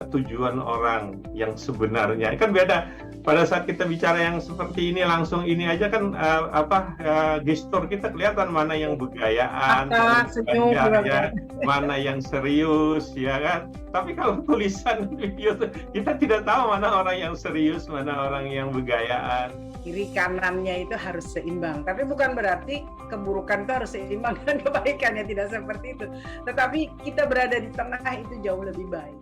tujuan orang yang sebenarnya. Kan beda pada saat kita bicara yang seperti ini langsung ini aja kan gestur kita kelihatan mana yang begayaan, Mata, senyum, ya, mana yang serius, ya kan. Tapi kalau tulisan video kita tidak tahu mana orang yang serius, mana orang yang begayaan. Kiri kanannya itu harus seimbang. Tapi bukan berarti keburukan itu harus seimbang dengan kebaikannya, tidak seperti itu. Tetapi kita berada di tengah itu jauh lebih baik.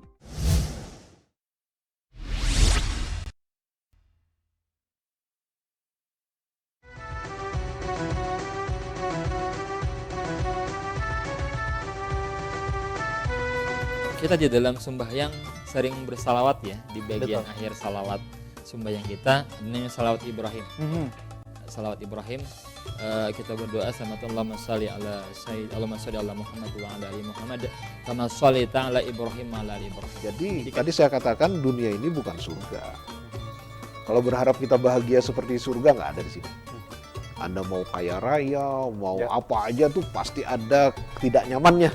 Kita di dalam sembahyang sering bersalawat ya, di bagian akhir salawat sembahyang kita, ini salawat Ibrahim. Salawat Ibrahim, kita berdoa sama Allahumma sholli ala sayyid, Allahumma sholli ala Muhammad wa ala ali Muhammad kama shallaita ala Ibrahim wa ala ali Ibrahim. Jadi tadi saya katakan dunia ini bukan surga. Kalau berharap kita bahagia seperti surga, nggak ada di sini. Anda mau kaya raya, mau apa aja tuh pasti ada tidak nyamannya.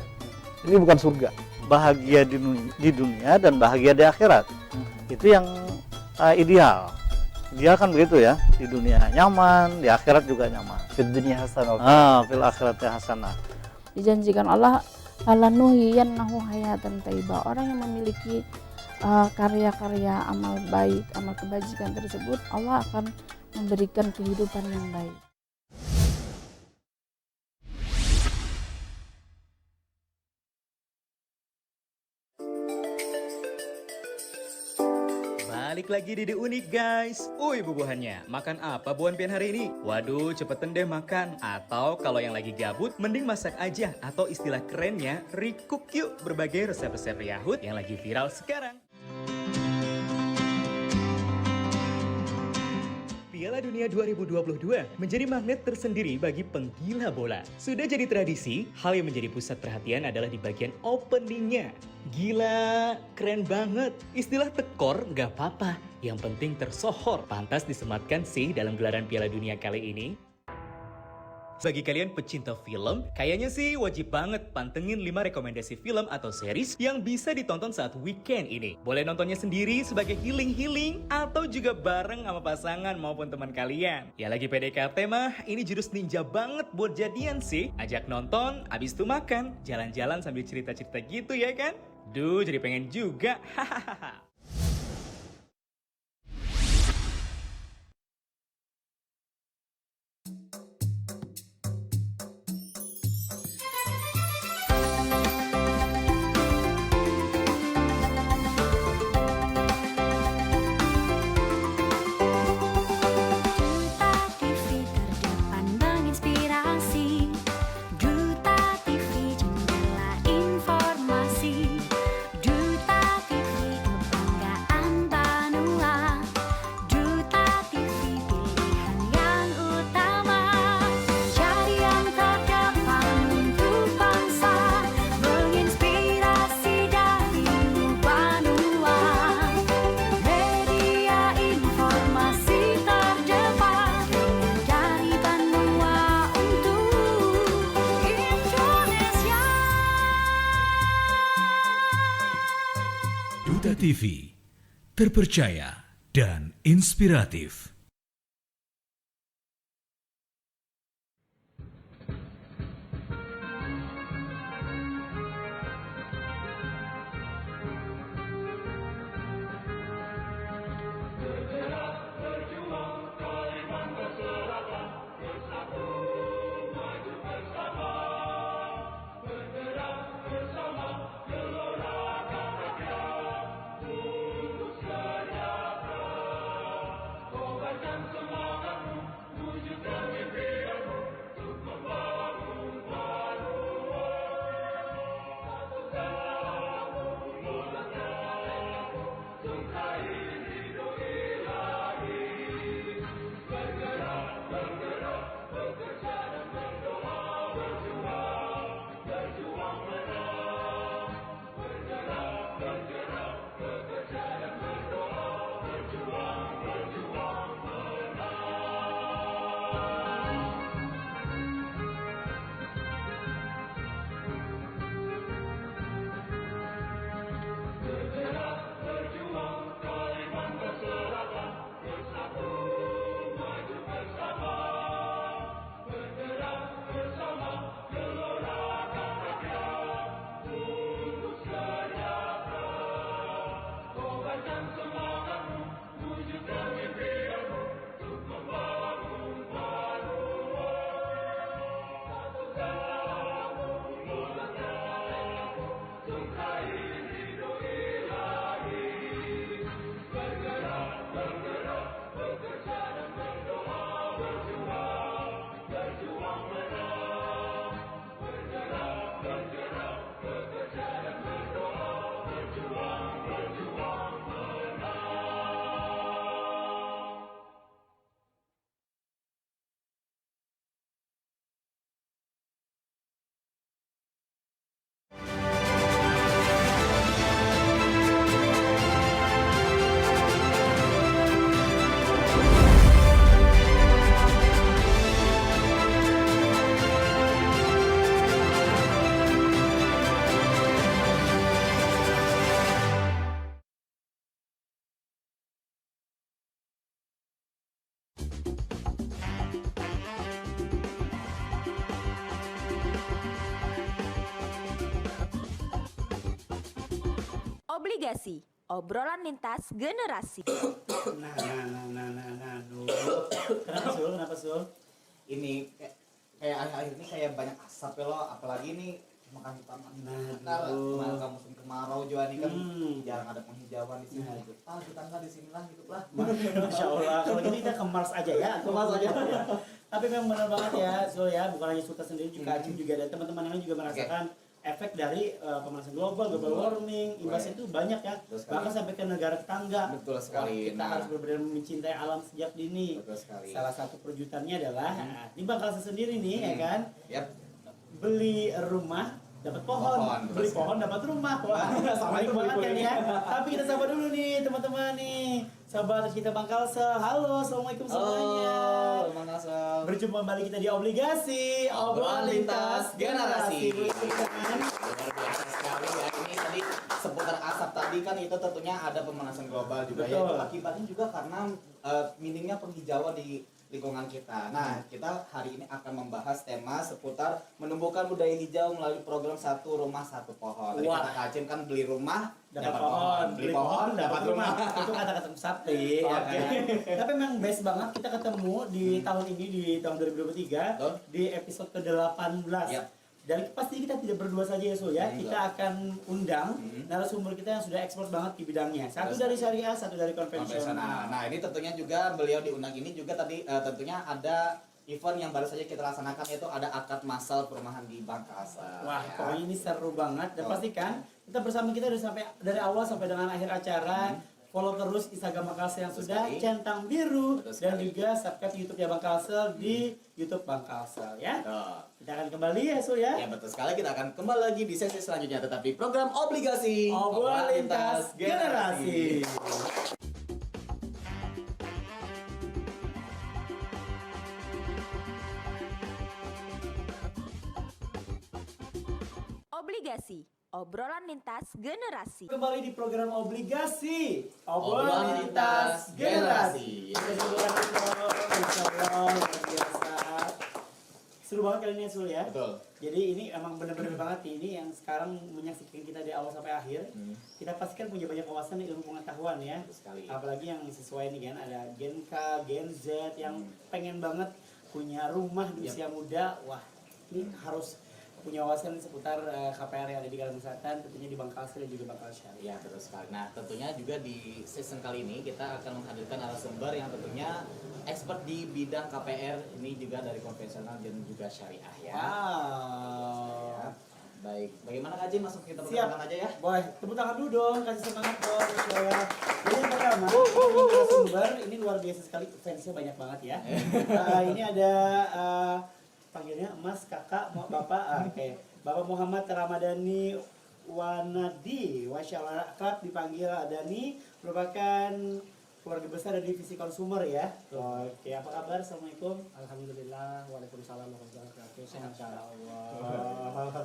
Ini bukan surga. Bahagia di dunia dan bahagia di akhirat, itu yang ideal. Dia kan begitu ya, di dunia nyaman, di akhirat juga nyaman. Fid dunya hasanah. Fil akhirati hasanah. Dijanjikan Allah alanuhiyannahu hayatan thayyibah. Orang yang memiliki karya-karya amal baik, amal kebajikan tersebut, Allah akan memberikan kehidupan yang baik. Balik lagi di The Unik guys. Bubuhannya, makan apa buan pian hari ini? Waduh, cepetan deh makan. Atau kalau yang lagi gabut, mending masak aja. Atau istilah kerennya, recook yuk. Berbagai resep-resep Yahud yang lagi viral sekarang. Piala Dunia 2022 menjadi magnet tersendiri bagi penggila bola. Sudah jadi tradisi, hal yang menjadi pusat perhatian adalah di bagian openingnya. Gila, keren banget. Istilah tekor nggak apa-apa, yang penting tersohor. Pantas disematkan sih dalam gelaran Piala Dunia kali ini. Bagi kalian pecinta film, kayaknya sih wajib banget pantengin 5 rekomendasi film atau series yang bisa ditonton saat weekend ini. Boleh nontonnya sendiri sebagai healing-healing atau juga bareng sama pasangan maupun teman kalian. Ya lagi PDKT mah, ini jurus ninja banget buat jadian sih. Ajak nonton, abis itu makan, jalan-jalan sambil cerita-cerita gitu ya kan? Duh, jadi pengen juga. Hahaha. Duta TV, terpercaya dan inspiratif. Obligasi, obrolan lintas generasi. Nah, dulu. Kenapa Sul? Ini kayak akhir-akhir ini kayak banyak asap ya lo, apalagi ini makan taman. Nah, musim kemarau juga nih kan jarang ada penghijauan di sini. Kita nggak di sini lah, hiduplah. Masya Allah. Kalau gitu kita ke Mars aja ya. Ke Mars aja. Tapi memang benar banget ya, Sul ya. Bukan hanya Sultan sendiri, juga Acim juga dan teman-teman yang lain juga merasakan efek dari pemanasan global warming, imbasnya itu banyak ya, bahkan sampai ke negara tetangga. Betul sekali. Kita harus benar-benar mencintai alam sejak dini. Betul sekali. Salah satu perwujudannya adalah di Bangkalse sendiri nih, ya kan? Yap. Beli rumah dapat pohon, beli pohon dapat rumah. Wah, sama banget kan ya. Tapi kita sapa dulu nih teman-teman nih, sahabat kita Bangkalse. Halo, assalamualaikum semuanya. Halo, Bangkalse. Berjumpa kembali kita di Obligasi, obrolan lintas generasi. Luar biasa sekali ya, ini tadi seputar asap tadi kan itu tentunya ada pemanasan global juga. Betul. Ya, itu akibatnya juga karena minimnya penghijauan di lingkungan kita. Nah, kita hari ini akan membahas tema seputar menumbuhkan budaya hijau melalui program Satu Rumah Satu Pohon. Tadi kata Kak Acim kan beli rumah dapat pohon, beli pohon dapat rumah. Itu kata-kata sakti ya kan. Tapi memang best banget kita ketemu di tahun ini, di tahun 2023 di episode ke-18. Yap. Dan pasti kita tidak berdua saja ya Sul ya. Kita akan undang narasumber kita yang sudah expert banget di bidangnya. Satu dari syariah, satu dari konvensional. Nah, ini tentunya juga beliau diundang ini juga tadi tentunya ada event yang baru saja kita laksanakan, yaitu ada akad massal perumahan di Bangkalse. Wah, ya. pokoknya ini seru banget. Dan pastikan kita bersama kita dari awal sampai dengan akhir acara. Follow terus Instagram Bangkalse yang sudah centang biru dan juga subscribe YouTube ya Bangkalse di YouTube Bangkalse ya. Kita akan kembali ya Sul ya. Ya betul sekali, kita akan kembali lagi di sesi selanjutnya, tetapi program Obligasi, obrolan lintas generasi. Obligasi, obrolan lintas generasi. Kembali di program Obligasi, obrolan lintas generasi. Luar biasa. Seru banget kali ini Sul ya. Betul. Jadi ini emang bener-bener banget nih, ini yang sekarang menyaksikan kita dari awal sampai akhir. Kita pastikan punya banyak wawasan dan ilmu pengetahuan ya. Sekali. Apalagi yang sesuai nih kan, ada Gen K, Gen Z yang pengen banget punya rumah di usia muda. Wah, ini harus punya wawasan seputar KPR yang ada di Kalimantan Selatan, tentunya di Bangkalse dan juga Bangkalse. Ya betul sekali. Nah tentunya juga di season kali ini kita akan menghadirkan narasumber yang tentunya expert di bidang KPR, ini juga dari konvensional dan juga syariah ya. Wow. Ya. Baik, bagaimana Kak Jim, langsung kita perkenalkan aja ya? Boleh, tepuk tangan dulu dong, kasih semangat dong. Jadi yang pertama, narasumber ini luar biasa sekali, fansnya banyak banget ya. Ini ada panggilnya Mas, Kakak, Bapak, oke. Bapak Muhammad Ramadhani Wanadi, Wasya akrab dipanggil Adani, merupakan keluarga besar dari divisi konsumer ya. Oke, apa kabar? Assalamualaikum. Alhamdulillah, waalaikumsalam warahmatullahi wabarakatuh. Sehat Allah.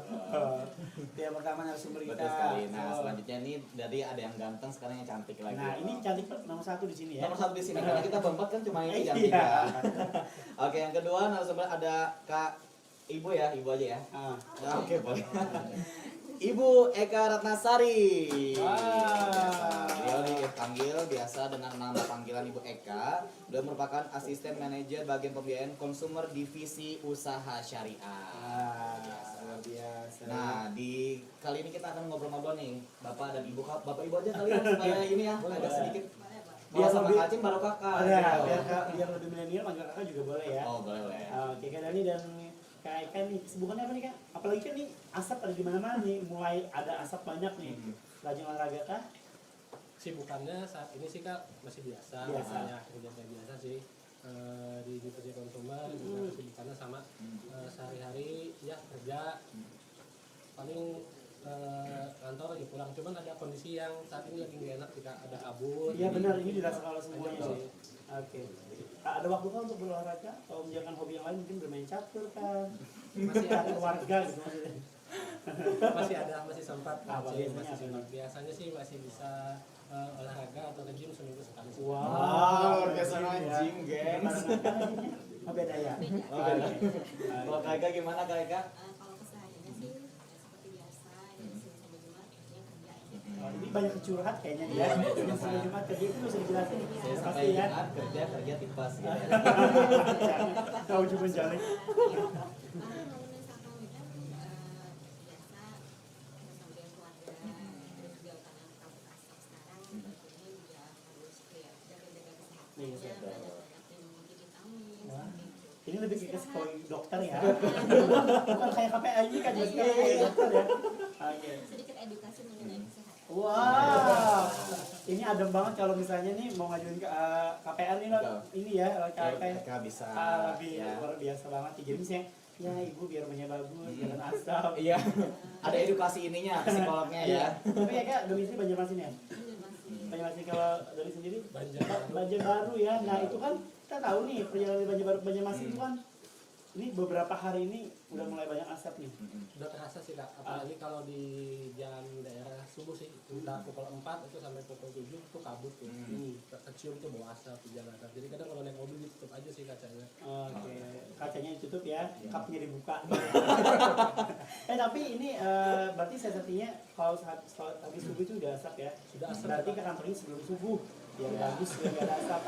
Yang pertama narasumber kita. Betul sekali. Nah selanjutnya ini dari ada yang ganteng, sekarang yang cantik lagi. Nah ini cantik nomor satu di sini ya. Nomor satu di sini karena kita berempat kan cuma ini cantik ya. Oke, yang kedua narasumber ada Kak Ibu ya, Ibu aja ya. Oke, boleh. Ibu Eka Ratnasari. Beliau dipanggil biasa dengan nama panggilan Ibu Eka. Beliau merupakan asisten manajer bagian pembiayaan konsumer divisi usaha syariah. Luar biasa. Nah, di kali ini kita akan ngobrol-ngobrol nih, Bapak dan Ibu. Bapak Ibu aja kali ya supaya ini ya agak sedikit. Biar sama lebih Acim baru kakak. Biar lebih milenial manggil kakak juga boleh ya. Oh, boleh. Oke, Kak Dani dan Kak Eka nih, kesibukannya apa nih Kak? Apalagi kan nih asap ada di mana-mana nih, mulai ada asap banyak nih. Rajin olahraga Kak? Kesibukannya saat ini sih Kak masih biasa. Ya, kerja kayak biasa sih. Di divisi konsumer juga kesibukannya sama sehari-hari ya kerja. Paling kantor lagi pulang, cuman ada kondisi yang saat ini lagi nggak enak jika ada kabut. Iya benar, ini dirasakan oleh semuanya sih. Oke. Ada waktu kan untuk berolahraga? Kalau menjalankan hobi yang lain mungkin bermain catur kan? Masih ada keluarga gitu maksudnya. masih sempat. Biasanya sih masih bisa olahraga atau ke gym seminggu sekali. Wow, luar biasa gym, gengs. Oh beda ya? Oh beda. Kalau Kak Eka gimana Kak Eka? Kalau kesehariannya sih seperti biasa, ya Senin sampai Jumat biasanya kerja ya. Ini banyak curhat kayaknya ya. Yang sampai Jumat kerja itu bisa dijelasin. Saya sampai Pasti ya. Jumat kerja tipes gitu ya. Tahu juga jalan. Ini lebih ke psikologi dokter ya. Bukan kayak KPI ini kan juga kayak dokter ya. Oke. Sedikit edukasi mengenai kesehatan. Wah, ini adem banget kalau misalnya nih mau ngajuin ke KPR nih loh. Ini ya KPK bisa. Lebih Ya. luar biasa banget. Jadi misalnya ya ibu biar rumahnya bagus, jangan asap. Iya. Ada edukasi ininya psikolognya ya. Tapi ya kak, domisili Banjarmasin ya? Banjarmasin. Kalau dari sendiri Banjarbaru ya. Nah itu kan kita tahu nih perjalanan Banjarmasin itu kan ini beberapa hari ini udah mulai banyak asap nih. Udah terasa sih kak, apalagi kalau di jam daerah subuh sih, udah pukul 4 itu sampai pukul 7 itu kabut tuh. Kecium tuh bau asap di jalanan. Jadi kadang kalau naik mobil ditutup aja sih kacanya. Oke, kacanya ditutup ya, cupnya dibuka. Tapi ini berarti sensasinya kalau habis subuh itu udah asap ya? Sudah asap. Berarti ke kantornya sebelum subuh, biar bagus, biar gak ada asap.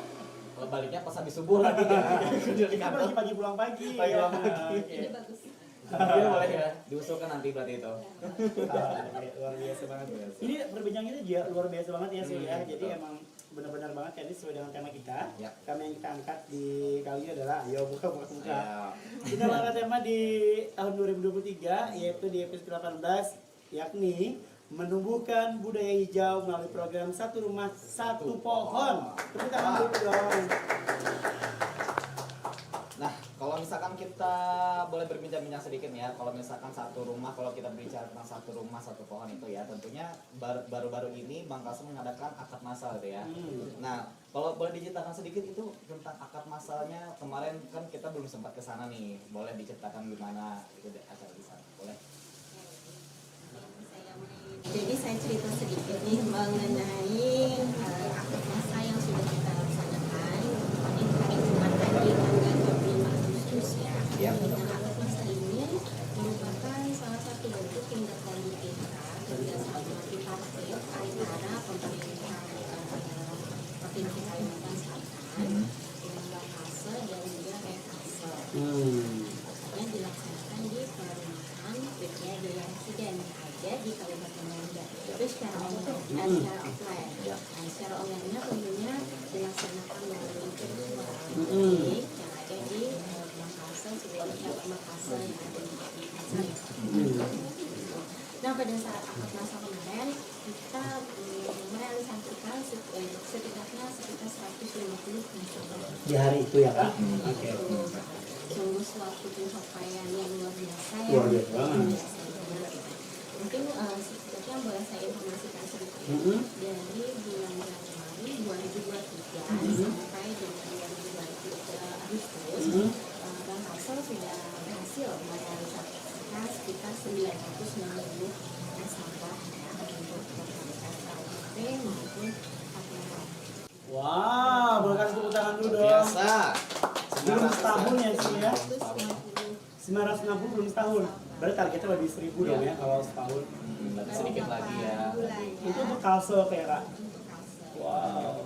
Kalau baliknya pas habis subuh lagi ya. Kita pagi pulang pagi. Pulang pagi. Ini bagus. Iya boleh ya. Diusulkan nanti berarti itu. Luar biasa banget. Ini perbincangan kita juga luar biasa banget ya sih ya. Jadi emang benar-benar banget ya, ini sesuai dengan tema kita. Tema yang kita angkat di kali ini adalah ayo buka. Kita angkat tema di tahun 2023 yaitu di episode 18 yakni menumbuhkan budaya hijau melalui program Satu Rumah Satu Pohon. Tepuk tangan dulu dong. Nah, kalau misalkan kita boleh berbincang-bincang sedikit ya, kalau misalkan satu rumah, kalau kita berbicara tentang satu rumah satu pohon itu ya, tentunya baru-baru ini Bang Kasum mengadakan akad massal gitu ya. Nah, kalau boleh diceritakan sedikit itu tentang akad massalnya, kemarin kan kita belum sempat ke sana nih, boleh diceritakan gimana itu acara di sana, boleh? Jadi saya cerita sedikit nih mengenai akad massa yang sudah kita laksanakan di hari Jumat tadi tanggal 25 Agustus ya. Nah, akad massa ini merupakan salah satu bentuk tindak lanjut kita kerjasama tripartit antara pemerintah Provinsi Kalimantan Selatan dengan Lakase dan juga Rekase. Yang dilaksanakan di perumahan Brigade Residen ada di Kabupaten Banda. Itu secara online, secara offline. Nah, secara online-nya tentunya dilaksanakan melalui virtual yang ada di Makassar, sebenarnya Makassar yang ada di Makassar. Nah, pada saat akad massa kemarin kita merealisasikan setidaknya sekitar 150 nasabah. Di hari itu ya kak? Oke. Sungguh suatu pencapaian yang luar biasa ya. Luar biasa banget. Mungkin setidaknya boleh saya informasikan sedikit. Dari bulan Januari 2023 sampai dengan 2023 Agustus, Bang Kasel sudah berhasil merealisasikan sekitar 960 nasabah ya, untuk program KKP maupun KPR. Wow, boleh kasih tepuk tangan dulu dong. Biasa. Belum setahun ya sih ya. 960 belum setahun. Berarti targetnya lebih 1000 dong ya kalau setahun. Berarti sedikit lagi ya. Itu untuk kalso kayak kak. Wow.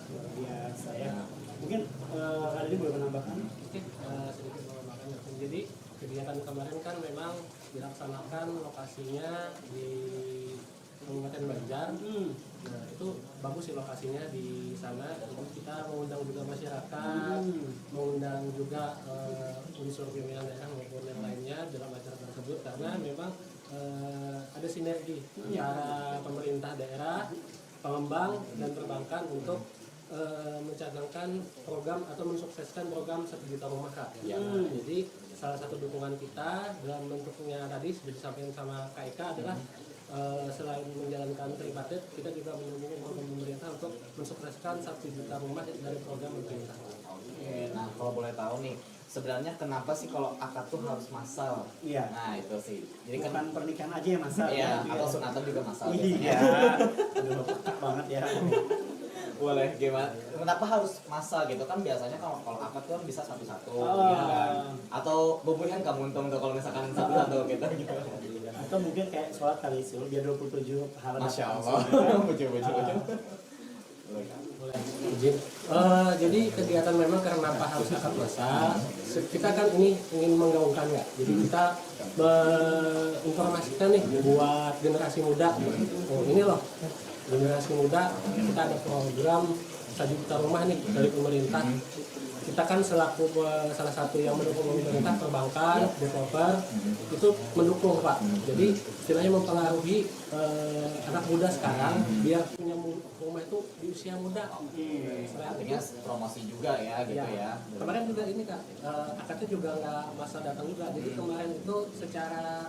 Luar biasa ya. Mungkin kali ini boleh menambahkan? Sedikit menambahkan. Jadi kegiatan kemarin kan memang dilaksanakan lokasinya di Kabupaten Banjar. Nah, itu bagus sih lokasinya di sana. Jadi kita mengundang juga masyarakat, mengundang juga unsur pimpinan daerah maupun yang lainnya dalam acara tersebut karena memang ada sinergi antara pemerintah daerah, pengembang dan perbankan untuk mencadangkan program atau mensukseskan program 1 juta rumah kak. Jadi salah satu dukungan kita dalam bentuknya tadi sudah disampaikan sama KIK adalah selain menjalankan tripartit, kita juga mendukung program pemerintah untuk mensukseskan 1 juta rumah dari program pemerintah. Oke, nah kalau boleh tahu nih, sebenarnya kenapa sih kalau akad tuh harus massal? Iya. Nah itu sih. Jadi bukan kan pernikahan aja ya massal. iya, atau sunatan juga massal. Iya. Aduh, peka banget ya. Boleh, gimana? Kenapa harus masa gitu kan biasanya kalau akad tuh kan bisa satu-satu, Oh. ya kan? Atau bubuhan kamu untung tuh kalau misalkan satu-satu gitu. Atau mungkin kayak sholat kali Sul, biar 27 pahala. Masya Allah. Bucu. Izin. Jadi kegiatan memang kenapa harus akad masa? Kita kan ini ingin menggaungkan ya. Jadi kita menginformasikan nih buat generasi muda. Oh, ini loh generasi muda, kita ada program 1 juta rumah nih dari pemerintah. Kita kan selaku salah satu yang mendukung pemerintah, perbankan, developer itu mendukung Pak. Jadi istilahnya mempengaruhi anak muda sekarang biar punya rumah itu di usia muda. Artinya promosi juga ya gitu ya. Kemarin juga ini Kak, akadnya juga nggak masa datang juga. Jadi kemarin itu secara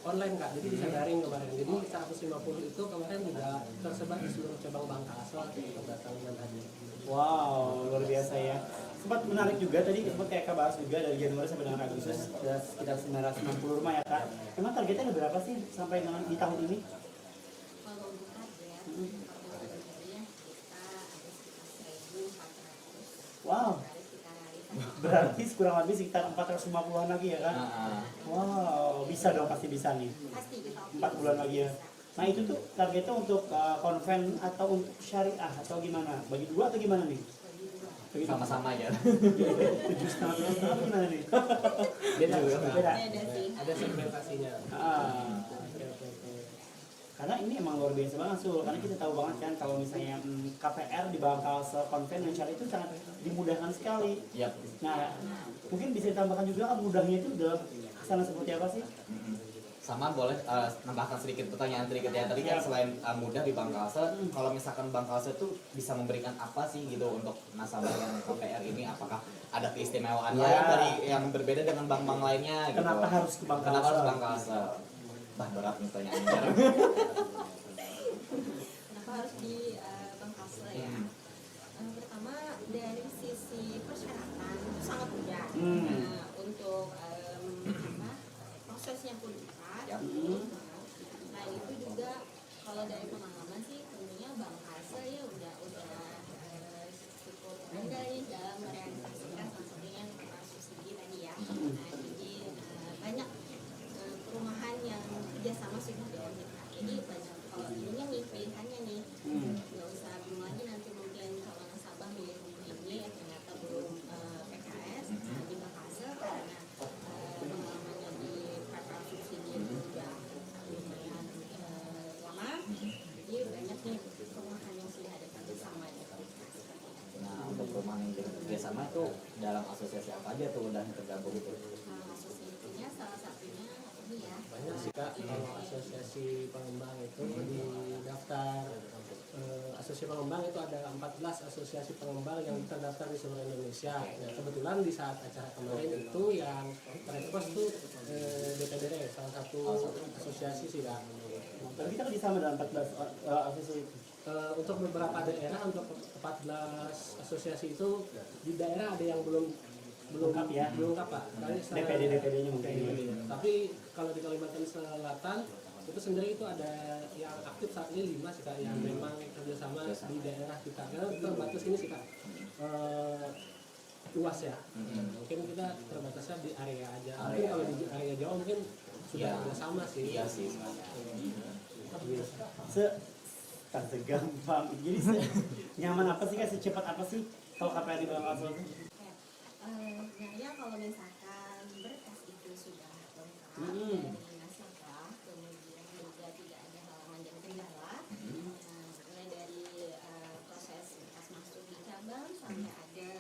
online Kak, jadi bisa daring kemarin. Jadi 150 itu kemarin juga tersebar di seluruh cabang Bank Kasel untuk datang dan hadir. Wow, luar biasa ya. Sempat menarik juga tadi, sempat kayak Kak bahas juga dari Januari sampai dengan Agustus ada sekitar 960 rumah ya Kak. Emang targetnya ada berapa sih sampai dengan di tahun ini? Kalau untuk target, targetnya kita ada sekitar 1.400. Wow. Berarti kurang lebih sekitar 450-an lagi ya kan? Wow, bisa dong, pasti bisa nih. Pasti kita 4 bulan lagi ya. Nah itu tuh targetnya untuk konven atau untuk syariah atau gimana? Bagi dua atau gimana nih? Sama-sama aja. 7,5 atau gimana nih? Beda. Beda. Ada segmentasinya. Karena ini emang luar biasa banget Sul, karena kita tahu banget kan kalau misalnya KPR di bakal konven dan syariah itu sangat dimudahkan sekali. Yap. Nah, mungkin bisa ditambahkan juga mudahnya itu dalam kesana seperti apa sih? Sama boleh nambahkan sedikit pertanyaan sedikit ya. Tadi kan selain mudah di Bank Kalsel, kalau misalkan Bank Kalsel itu bisa memberikan apa sih gitu untuk nasabah yang KPR ini? Apakah ada keistimewaan lain dari yang berbeda dengan bank-bank lainnya? Gitu? Kenapa harus ke Bank Kalsel? Kenapa harus Bank Kalsel? Bah, berat nih pertanyaannya. Kenapa harus di Bank Kasel ya? Pertama dari sisi persyaratan itu sangat mudah. Nah, untuk prosesnya pun cepat. Nah itu juga kalau dari pengalaman sih tentunya Bank Kasel ya udah cukup pandai dalam merealisasikan salah satunya subsidi tadi ya. Nah jadi banyak perumahan yang kerjasama sudah dengan kita. Jadi banyak kalau ininya nih pilihannya nih, nggak usah bingung lagi nanti mungkin kalau nasabah milih rumah ini ternyata belum PKS di Bank Kasel karena pengalamannya di PPL subsidi itu udah lumayan lama. Jadi banyak nih perumahan yang sudah ada kerjasama dengan kita. Nah untuk perumahan yang kerjasama itu dalam asosiasi apa aja tuh udah tergabung itu? Asosiasinya salah satunya ini ya. Banyak sih Kak, kalau asosiasi pengembang itu di daftar asosiasi pengembang itu ada 14 asosiasi pengembang yang terdaftar di seluruh Indonesia. Nah, kebetulan di saat acara kemarin itu yang terrequest tuh DPDR, salah satu asosiasi sih Kak. Tapi kita kerjasama dalam 14 asosiasi itu. Untuk beberapa daerah, untuk 14 asosiasi itu di daerah ada yang belum lengkap ya, belum lengkap Pak. DPD-nya mungkin. Tapi kalau di Kalimantan Selatan itu sendiri itu ada yang aktif saat ini 5 sih Kak, yang memang kerjasama di daerah kita. Karena terbatas ini sih Kak, luas ya. Mungkin kita terbatasnya di area aja. Mungkin kalau di area Jawa mungkin sudah kerjasama sih. Iya sih. Segampang. Jadi nyaman apa sih Kak? Secepat apa sih kalau KPR di Bank Kasel itu? Ya kalau misalkan berkas itu sudah lengkap dari nasabah, kemudian juga tidak ada halangan dan kendala, mulai dari proses berkas masuk di cabang sampai ada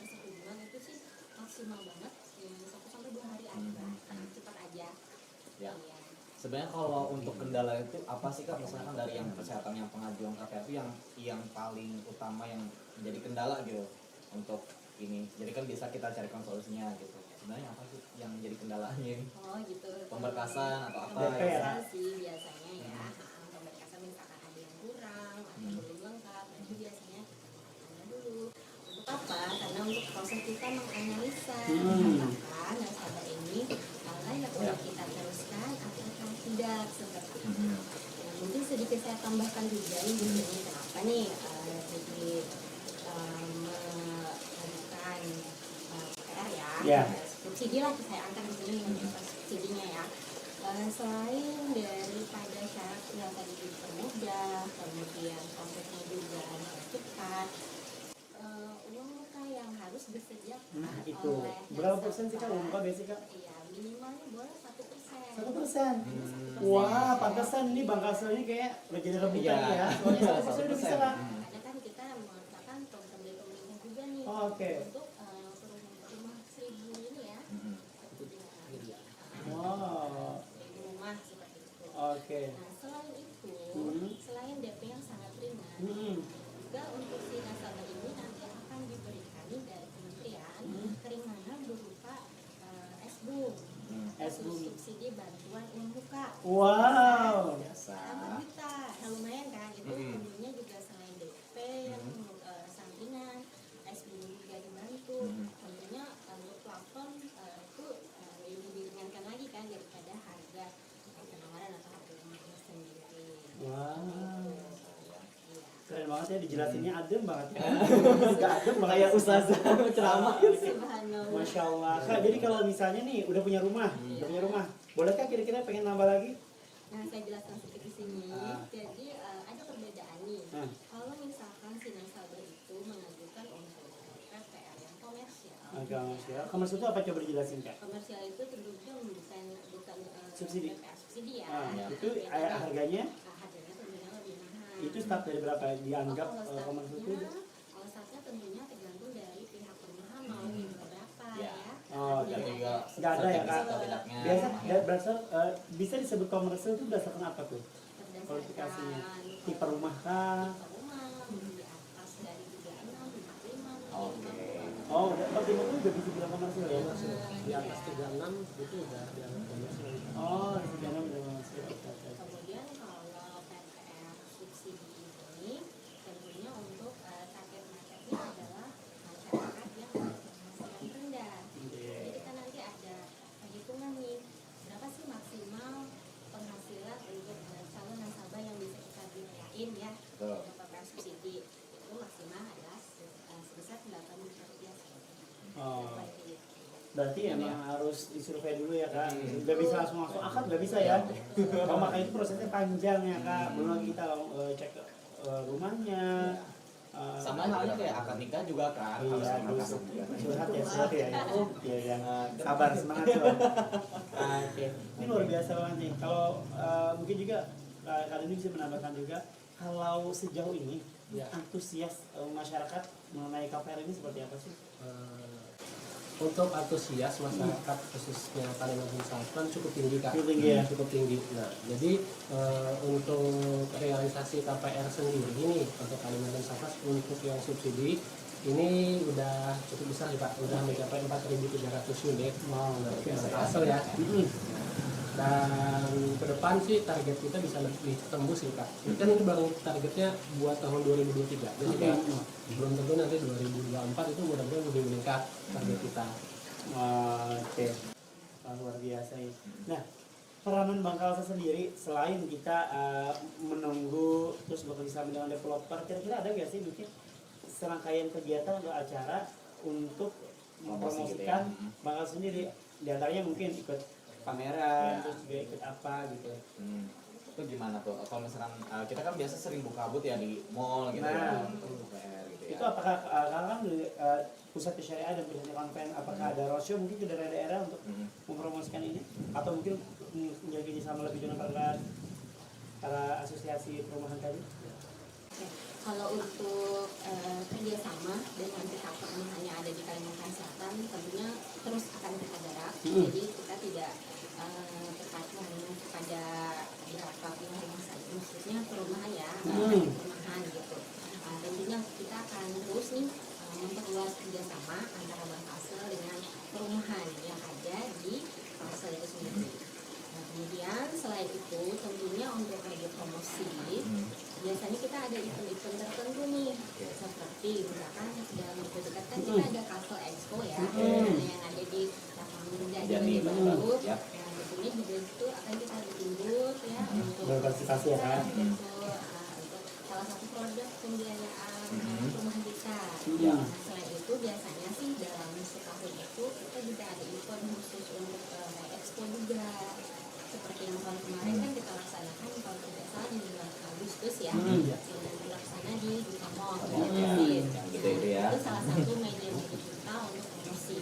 persetujuan itu sih maksimal banget 1 sampai 2 hari aja, cepat aja. Ya. Sebenarnya kalau untuk kendala itu apa sih Kak? Misalkan dari yang kesehatan yang pengajuan KPR itu yang paling utama yang menjadi kendala gitu untuk ini. Jadi kan bisa kita carikan solusinya gitu. Sebenarnya apa sih yang jadi kendalanya ini? Oh gitu. Pemberkasan atau apa? Pemberkasan sih biasanya ya. Pemberkasan misalkan ada yang kurang atau belum lengkap, nah itu biasanya tanya dulu. Untuk apa? Karena untuk proses kita menganalisa apakah nasabah ini layak untuk kita teruskan atau tidak seperti itu. Nah, mungkin sedikit saya tambahkan juga nih di sini kenapa nih kredit mengajukan KPR Ya. subsidi lah saya angkat di sini subsidinya ya. Selain daripada syarat yang tadi dipermudah, kemudian prosesnya juga cepat, uang muka yang harus disediakan Nah itu oleh berapa persen sih Kak uang muka biasanya Kak? Iya, minimalnya boleh 1%. 1%. Wah, pantesan ini Bang Kasel ini kayak udah jadi rebutan ya. Soalnya 1% udah bisa lah. Ada kan kita mengatakan program dari pemerintah juga nih Oke. untuk rumah 1000 ini ya. Wow. 1000 rumah seperti itu. Oke. Nah, selain itu, selain DP yang sangat ringan, juga untuk si nasabah ini nanti akan diberikan dari kementerian keringanan berupa SBUM. Subsidi bantuan uang muka. Wow. 8 juta. Nah, lumayan kan? Itu tentunya juga selain DP yang sampingan, SBUM juga dibantu. Tentunya untuk plafon itu lebih diringankan lagi kan daripada harga penawaran atau harga rumahnya sendiri. Wow. Keren banget ya dijelasinnya adem banget ya. Gak adem banget. Kayak ustazah ceramah. Subhanallah. Masya Allah. Kak, jadi kalau misalnya nih udah punya rumah, bolehkah kira-kira pengen nambah lagi? Nah, saya jelaskan sedikit di sini. Jadi ada perbedaan nih. Kalau misalkan si nasabah itu mengajukan untuk KPR yang komersial. Komersial. Komersial itu apa coba dijelasin Kak? Komersial itu tentunya bukan Subsidi. KPR subsidi ya. Itu harganya? Harganya tentunya lebih mahal. Itu start dari berapa dianggap komersial itu? Kalau startnya tentunya tergantung dari pihak perumahan mau berapa ya. Oh, Dan juga nggak ada ya Kak? tidaknya. Biasa berdasar bisa disebut komersial itu berdasarkan apa tuh? Kualifikasinya? Tipe rumah kah? Di atas dari 36, 45. Oke. Oh, udah 45 udah bisa bilang komersial ya? Di atas 36 itu udah dianggap komersial. Oh, di 36 udah komersial. Kemudian kalau PPR subsidi ini tentunya untuk target marketnya adalah masyarakat yang berpenghasilan rendah. Jadi kita nanti ada perhitungan nih berapa sih maksimal penghasilan untuk calon nasabah yang bisa kita biayain ya untuk PPR subsidi itu maksimal adalah sebesar 8 juta rupiah. Oh. Berarti emang harus disurvei dulu ya Kak. Nggak bisa langsung akad nggak bisa ya. Kalau makanya itu prosesnya panjang ya Kak. Belum lagi kita cek rumahnya. Sama halnya kayak akad nikah juga kan. Iya, harus curhat ya. Iya yang sabar semangat Sob. Oke. Ini luar biasa banget nih. Kalau mungkin juga kali ini bisa menambahkan juga kalau sejauh ini antusias masyarakat mengenai KPR ini seperti apa sih? Untuk antusias masyarakat khususnya Kalimantan Selatan cukup tinggi Kak. Cukup tinggi ya? Cukup tinggi. Nah, jadi untuk realisasi KPR sendiri nih untuk Kalimantan Selatan untuk yang subsidi ini udah cukup besar nih Pak, udah mencapai 4.300 unit. Wow, asal ya. Dan ke depan sih target kita bisa lebih tembus sih Kak. Kan ini baru targetnya buat tahun 2023. Jadi kayak belum tentu nanti 2024 itu mudah-mudahan lebih meningkat target kita. Oke. Luar biasa ini. Nah, peranan Bang Kalsa sendiri selain kita menunggu terus bekerja sama dengan developer, kira-kira ada nggak sih mungkin serangkaian kegiatan atau acara untuk mempromosikan Bang Kalsa sendiri? Di antaranya mungkin ikut pameran, terus juga ikut apa gitu. Itu gimana tuh? Kalau misalkan kita kan biasa sering bukabut ya di mall gitu ya. Gitu ya. Itu apakah kan pusat syariah dan pusat konven apakah ada roadshow mungkin ke daerah-daerah untuk mempromosikan ini atau mungkin menjadi sama lebih dengan para asosiasi perumahan tadi? Kalau untuk kerjasama dengan pihak perumahan yang ada di Kalimantan Selatan tentunya terus akan kita garap. Jadi kita tidak terpacu hanya kepada beberapa rumah saja, maksudnya perumahan ya, perumahan gitu. Tentunya kita akan terus nih memperluas kerjasama antara Bang Kalsel dengan perumahan yang ada di Kalsel itu sendiri. Nah, kemudian selain itu tentunya untuk media promosi biasanya kita ada event-event tertentu nih seperti misalkan dalam waktu dekat kan kita ada Kalsel Expo ya yang ada di lapangan Jati Baru. Nah, tentunya juga itu akan kita tunjuk ya untuk berpartisipasi ya kan? untuk salah satu produk pembiayaan Nah, selain itu biasanya sih dalam setahun itu kita juga ada event khusus untuk expo juga. Seperti yang tahun kemarin kan kita laksanakan kalau tidak salah di bulan Agustus ya, dan dilaksana di Duta Mall. Itu salah satu media kita untuk promosi.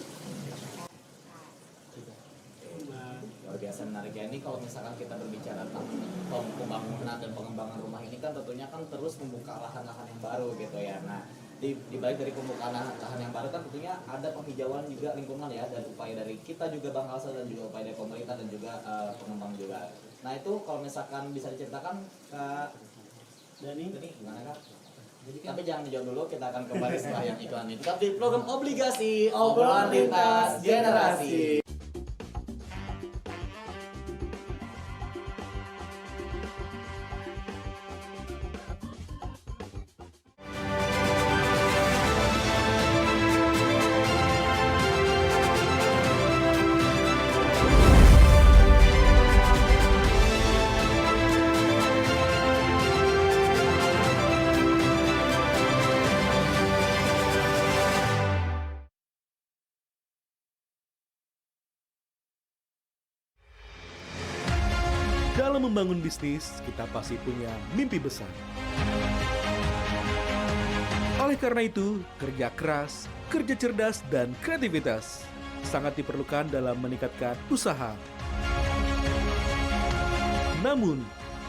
Luar biasa menarik ya. Ini kalau misalkan kita berbicara tentang pembangunan dan pengembangan rumah ini kan tentunya kan terus membuka lahan-lahan yang baru gitu ya. Nah, di balik dari pembukaan lahan yang baru kan tentunya ada penghijauan juga lingkungan ya, dan upaya dari kita juga Bang Kalsel dan juga upaya dari pemerintah dan juga pengembang juga. Nah itu kalau misalkan bisa diceritakan Kak Dani gimana Kak? Tapi jangan dijawab dulu, kita akan kembali setelah yang iklan ini. Tetap di program obligasi obrolan lintas generasi. Dalam membangun bisnis, kita pasti punya mimpi besar. Oleh karena itu, kerja keras, kerja cerdas, dan kreativitas sangat diperlukan dalam meningkatkan usaha. Namun,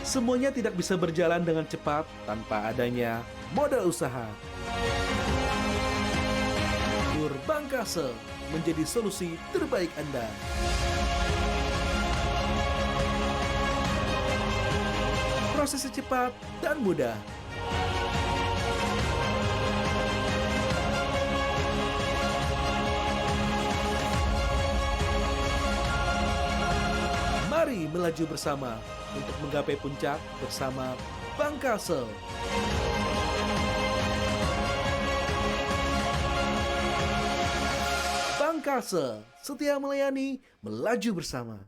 semuanya tidak bisa berjalan dengan cepat tanpa adanya modal usaha. Tur Bank Kalsel menjadi solusi terbaik Anda. Prosesnya cepat dan mudah. Mari melaju bersama untuk menggapai puncak bersama Bank Kalsel. Bank Kalsel, setia melayani, melaju bersama.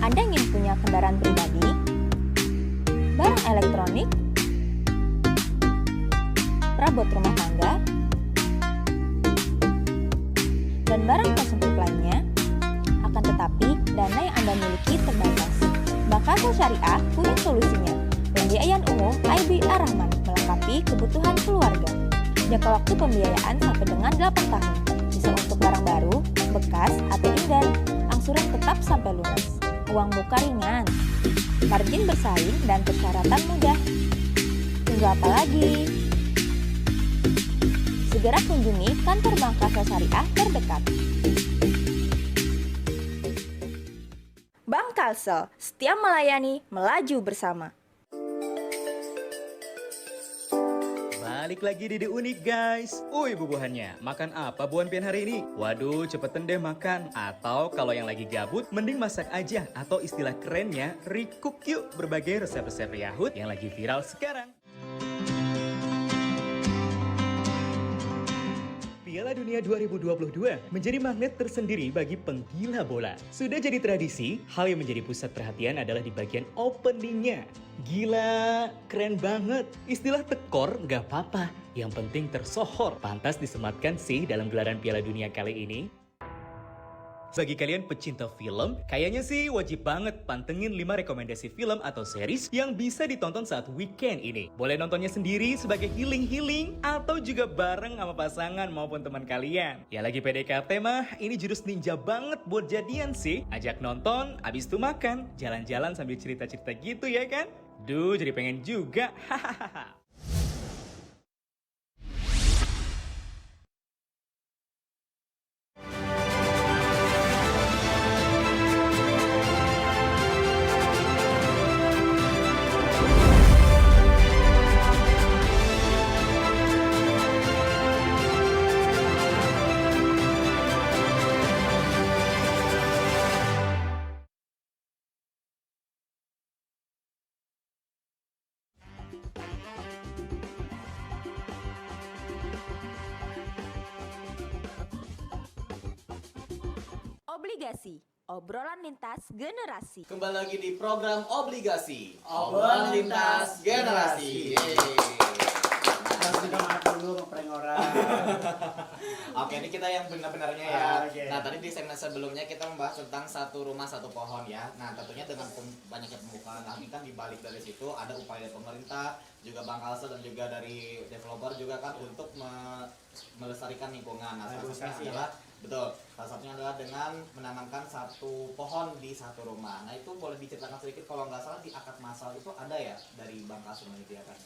Anda ingin punya kendaraan pribadi, barang elektronik, perabot rumah tangga, dan barang konsumtif lainnya, akan tetapi dana yang Anda miliki terbatas. Bank Kalsel Syariah punya solusinya. Pembiayaan umum IB Ar-Rahman melengkapi kebutuhan keluarga. Jangka waktu pembiayaan sampai dengan 8 tahun. Bisa untuk barang baru, bekas, atau inden. Angsuran tetap sampai lunas. Uang muka ringan, margin bersaing dan persyaratan mudah. Tunggu apa lagi? Segera kunjungi kantor Bank Kalsel Syariah terdekat. Bank Kalsel, setia melayani, melaju bersama. Balik lagi di The Unik guys. Bubuhannya, makan apa buan pian hari ini? Waduh, cepetan deh makan. Atau kalau yang lagi gabut, mending masak aja. Atau istilah kerennya, recook yuk. Berbagai resep-resep Yahud yang lagi viral sekarang. Piala Dunia 2022 menjadi magnet tersendiri bagi penggila bola. Sudah jadi tradisi, hal yang menjadi pusat perhatian adalah di bagian openingnya. Gila, keren banget. Istilah tekor nggak apa-apa, yang penting tersohor. Pantas disematkan sih dalam gelaran Piala Dunia kali ini. Bagi kalian pecinta film, kayaknya sih wajib banget pantengin 5 rekomendasi film atau series yang bisa ditonton saat weekend ini. Boleh nontonnya sendiri sebagai healing-healing atau juga bareng sama pasangan maupun teman kalian. Ya lagi PDKT mah, ini jurus ninja banget buat jadian sih. Ajak nonton, abis itu makan, jalan-jalan sambil cerita-cerita gitu ya kan? Duh, jadi pengen juga. Hahaha. Obligasi, Obrolan lintas generasi. Kembali lagi di program obligasi. Obrolan lintas generasi. Harus minta maaf dulu ngeprank orang. Oke, ini kita yang benar-benarnya ya. Oke. Nah, tadi di segmen sebelumnya kita membahas tentang satu rumah satu pohon ya. Nah, tentunya dengan banyaknya pembukaan lagi kan dibalik dari situ ada upaya pemerintah, juga Bang Kalsel dan juga dari developer juga kan untuk melestarikan lingkungan. Nah, salah satunya adalah salah satunya adalah dengan menanamkan satu pohon di satu rumah. Nah, itu boleh diceritakan sedikit kalau nggak salah di akad masal itu ada ya dari Bang Kalsel itu ya kan?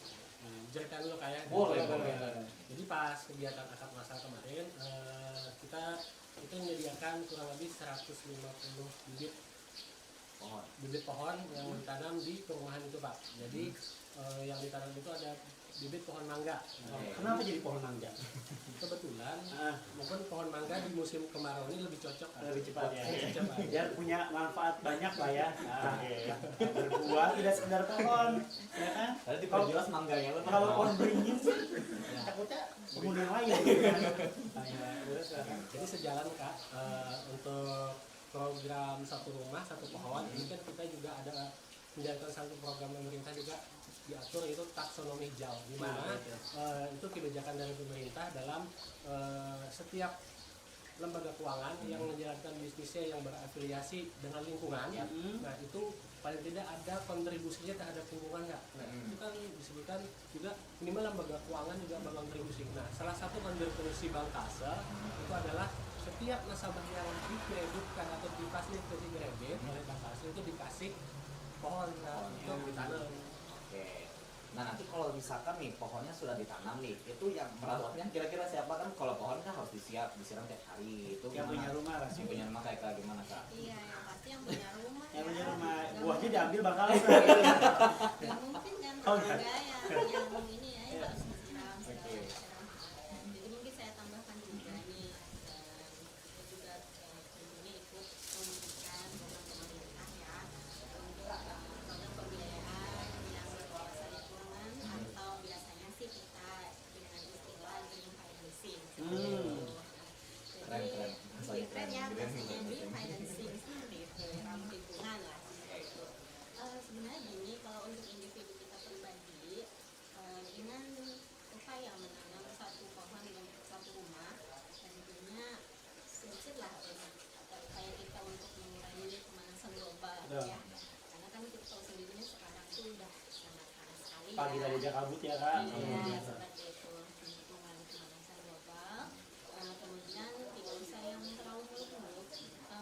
Ceritain dulu kayak boleh. Jadi pas kegiatan akad masal kemarin kita menyediakan kurang lebih 150 bibit pohon yang ditanam di perumahan itu Pak. Jadi yang ditanam itu ada bibit pohon mangga. Kenapa jadi pohon mangga? Kebetulan mungkin pohon mangga di musim kemarau ini lebih cocok. Lebih cepat ya. Cepat. Biar punya manfaat banyak lah ya. Berbuah tidak sekedar pohon, ya kan? Tadi diperjelas mangganya loh. Kalau pohon beringin sih, takutnya penghuni yang lain. Jadi sejalan Kak untuk program satu rumah satu pohon ini kan kita juga ada menjalankan satu program pemerintah juga diatur itu taksonomi hijau di mana itu kebijakan dari pemerintah dalam setiap lembaga keuangan yang menjalankan bisnisnya yang berafiliasi dengan lingkungan. Nah itu paling tidak ada kontribusinya terhadap lingkungan Kak. Nah itu kan disebutkan juga minimal lembaga keuangan juga berkontribusi. Nah salah satu kontribusi Bank Kalsel itu adalah setiap nasabah yang dikreditkan atau difasilitasi kredit oleh Bank Kalsel itu dikasih pohon untuk ditanam. Oke. Nah nanti kalau misalkan nih pohonnya sudah ditanam nih, itu yang merawatnya kira-kira siapa kan? Kalau pohon kan harus disiram tiap hari. Itu yang punya rumah lah. Yang punya rumah kayak gimana Kak? Iya, yang pasti yang punya rumah. Yang punya rumah, buahnya diambil bakal. Ya mungkin kan tetangga yang ini ya yang harus disiram segala macam. Jadi mungkin saya tambahkan juga nih, saya juga tentunya ikut memberikan program pemerintah ya untuk program pembiayaan yang berkuasa lingkungan atau biasanya sih kita dengan istilah green financing. Jadi keren ya pastinya green financing seperti itu, ramah lingkungan lah. Sebenarnya gini, kalau untuk individu kita pribadi dengan upaya menanam satu pohon untuk satu rumah, tentunya sedikit lah upaya kita untuk mengurangi pemanasan global ya. Karena kan kita tahu sendiri sekarang tuh udah sangat panas sekali ya. Pagi tadi kabut ya Kak. Iya, seperti itu. Untuk mengurangi pemanasan global. Kemudian tidak usah yang terlalu muluk-muluk.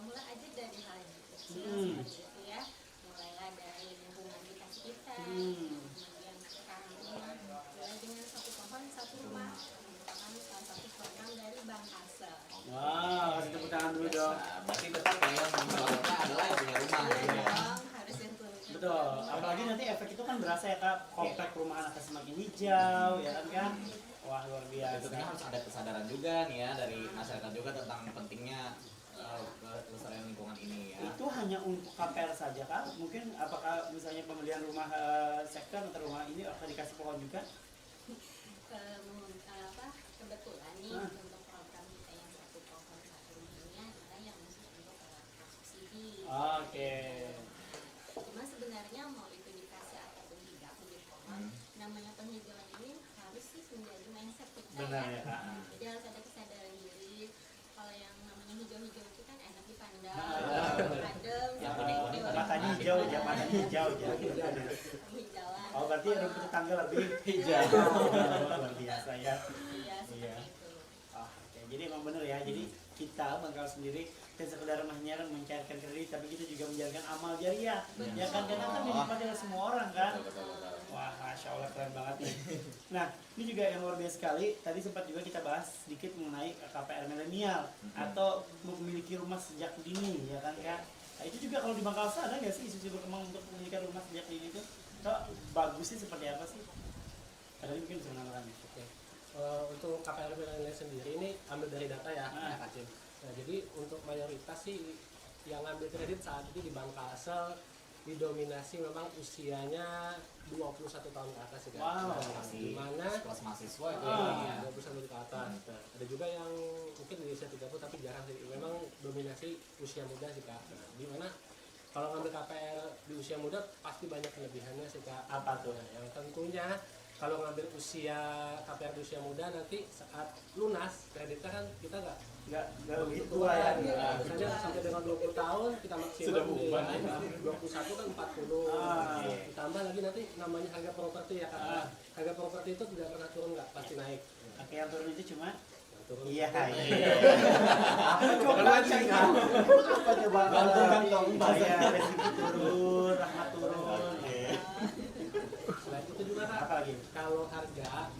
Mulai aja dari hal yang kecil seperti itu ya. Mulailah dari lingkungan kita sekitar. Kemudian sekarang rumah mulai dengan satu pohon satu rumah, merupakan salah satu program dari Bank Kalsel. Wah, kasih tepuk tangan dulu dong. Berarti tetap yang merawatnya adalah yang punya rumah gitu ya. Harus yang Betul, apalagi nanti efek itu kan berasa ya Kak, komplek perumahan akan semakin hijau ya kan? Wah luar biasa. Tentunya harus ada kesadaran juga nih ya dari masyarakat juga tentang pentingnya kelestarian lingkungan ini ya. Itu hanya untuk KPR saja Kak? Mungkin apakah misalnya pembelian rumah sektor atau rumah ini akan dikasih pohon juga? Kebetulan nih untuk program kita yang satu pohon satu rumah ini adalah yang masuk untuk subsidi. Oke. Cuma sebenarnya mau itu dikasih ataupun tidak bibit pohon, namanya penghijauan ini harus sih menjadi mindset kita. Benar ya Kak. Jadi harus ada kesadaran diri. Kalau yang namanya hijau-hijau itu kan enak dipandang, adem, matanya hijau ya, matanya hijau ya. Hijauan. Oh berarti rumput tetangga lebih hijau. Luar biasa ya. Iya, seperti itu. Oke, jadi emang benar ya. Jadi kita bakal sendiri dan sekedar hanya mencairkan kredit, tapi kita juga menjalankan amal jariah. Ya kan, karena kan dinikmati oleh semua orang kan. Wah, masya Allah keren banget nih. Nah, ini juga yang luar biasa sekali. Tadi sempat juga kita bahas sedikit mengenai KPR milenial atau memiliki rumah sejak dini, ya kan Kak? Nah, itu juga kalau di Bank Kalsel ada nggak sih isu-isu berkembang untuk memiliki rumah sejak dini itu? Bagusnya seperti apa sih? Tadi mungkin bisa menambahkan. Untuk KPR milenial sendiri ini ambil dari data ya, Kak Cim. Nah, jadi untuk mayoritas sih yang ngambil kredit saat ini di Bank Kalsel didominasi memang usianya 21 tahun ke atas ya kan. Wow, Di mana kelas mahasiswa itu ya. 21 ke atas. Nah, ada juga yang mungkin di usia 30 tapi jarang sih. Memang dominasi usia muda sih Kak. Nah, di mana kalau ngambil KPR di usia muda pasti banyak kelebihannya sih Kak. Apa tuh? Nah, yang tentunya kalau ngambil usia KPR di usia muda nanti saat lunas kreditnya kan kita nggak begitu tua tua ya. ya. Misalnya sampai dengan 20 tahun kita maksimal Sudah beban. 21 kan 40. Ditambah lagi nanti namanya harga properti ya Kak. Harga properti itu tidak pernah turun, nggak pasti naik. Oke, yang turun itu cuma turun. Iya. Apa coba Apa coba? Gantung Bayar rezeki turun, rahmat turun. Selain itu juga Kak, kalau harga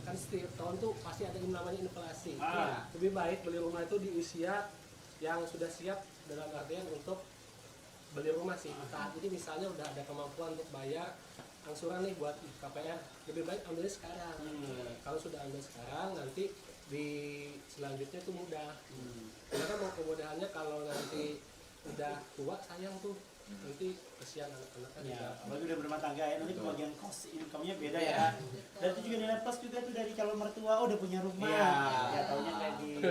kan setiap tahun tuh pasti ada yang namanya inflasi. Lebih baik beli rumah itu di usia yang sudah siap dalam artian untuk beli rumah sih. Saat ini misalnya udah ada kemampuan untuk bayar angsuran nih buat KPR, lebih baik ambilnya sekarang. Kalau sudah ambil sekarang nanti di selanjutnya tuh mudah. Karena kan mau kemudahannya kalau nanti udah tua sayang tuh nanti kesian anak-anak kan Ya, juga. apalagi udah berumah tangga ya, nanti kebagian cost income-nya beda ya. Dan itu juga nilai plus juga tuh dari calon mertua, oh udah punya rumah. Ya taunya kredit.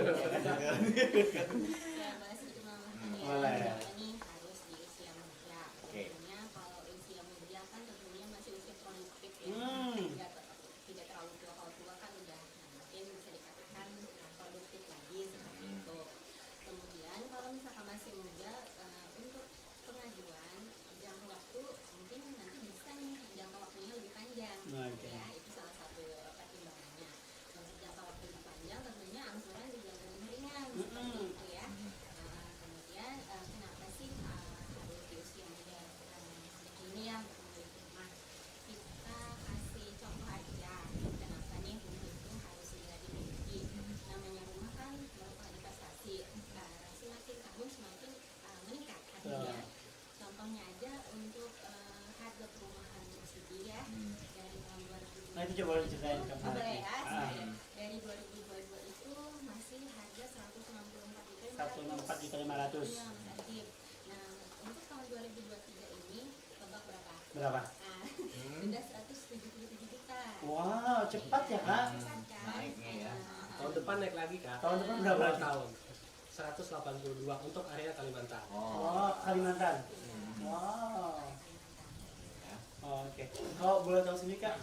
Ya, bahas itu Mama. Boleh. Ini harus di usia muda. Tentunya kalau usia muda kan tentunya masih usia produktif ya. Tidak terlalu tua. Kalau tua kan udah mungkin bisa dikatakan produktif lagi seperti itu. Kemudian kalau misalkan masih muda, untuk pengajuan jangka waktu mungkin nanti bisa nih jangka waktunya lebih panjang. Ya, itu salah satu pertimbangannya. Untuk jangka waktu lebih panjang tentunya angsuran juga lebih ringan seperti itu ya. Kemudian kenapa sih harus di usia muda seperti ini ya untuk membeli rumah? Kita kasih contoh aja kenapa nih rumah itu harus segera dimiliki. Namanya rumah kan merupakan investasi. Semakin tahun semakin meningkat harganya. Contohnya aja untuk harga perumahan sendiri ya dari tahun 2022. Nah itu coba diceritain ke Boleh ya, dari 2022 itu masih harga 164 juta 164.500. Iya, Mas Adib. Nah, untuk tahun 2023 ini tebak berapa? Berapa? Nah, sudah 177 juta. Wow, cepat ya Kak? Naiknya ya. Tahun depan naik lagi Kak. Tahun depan berapa lagi? Tahun 182 untuk area Kalimantan. Oh, Kalimantan. Wow. Oh, oke. Kalau boleh tahu sendiri Kak,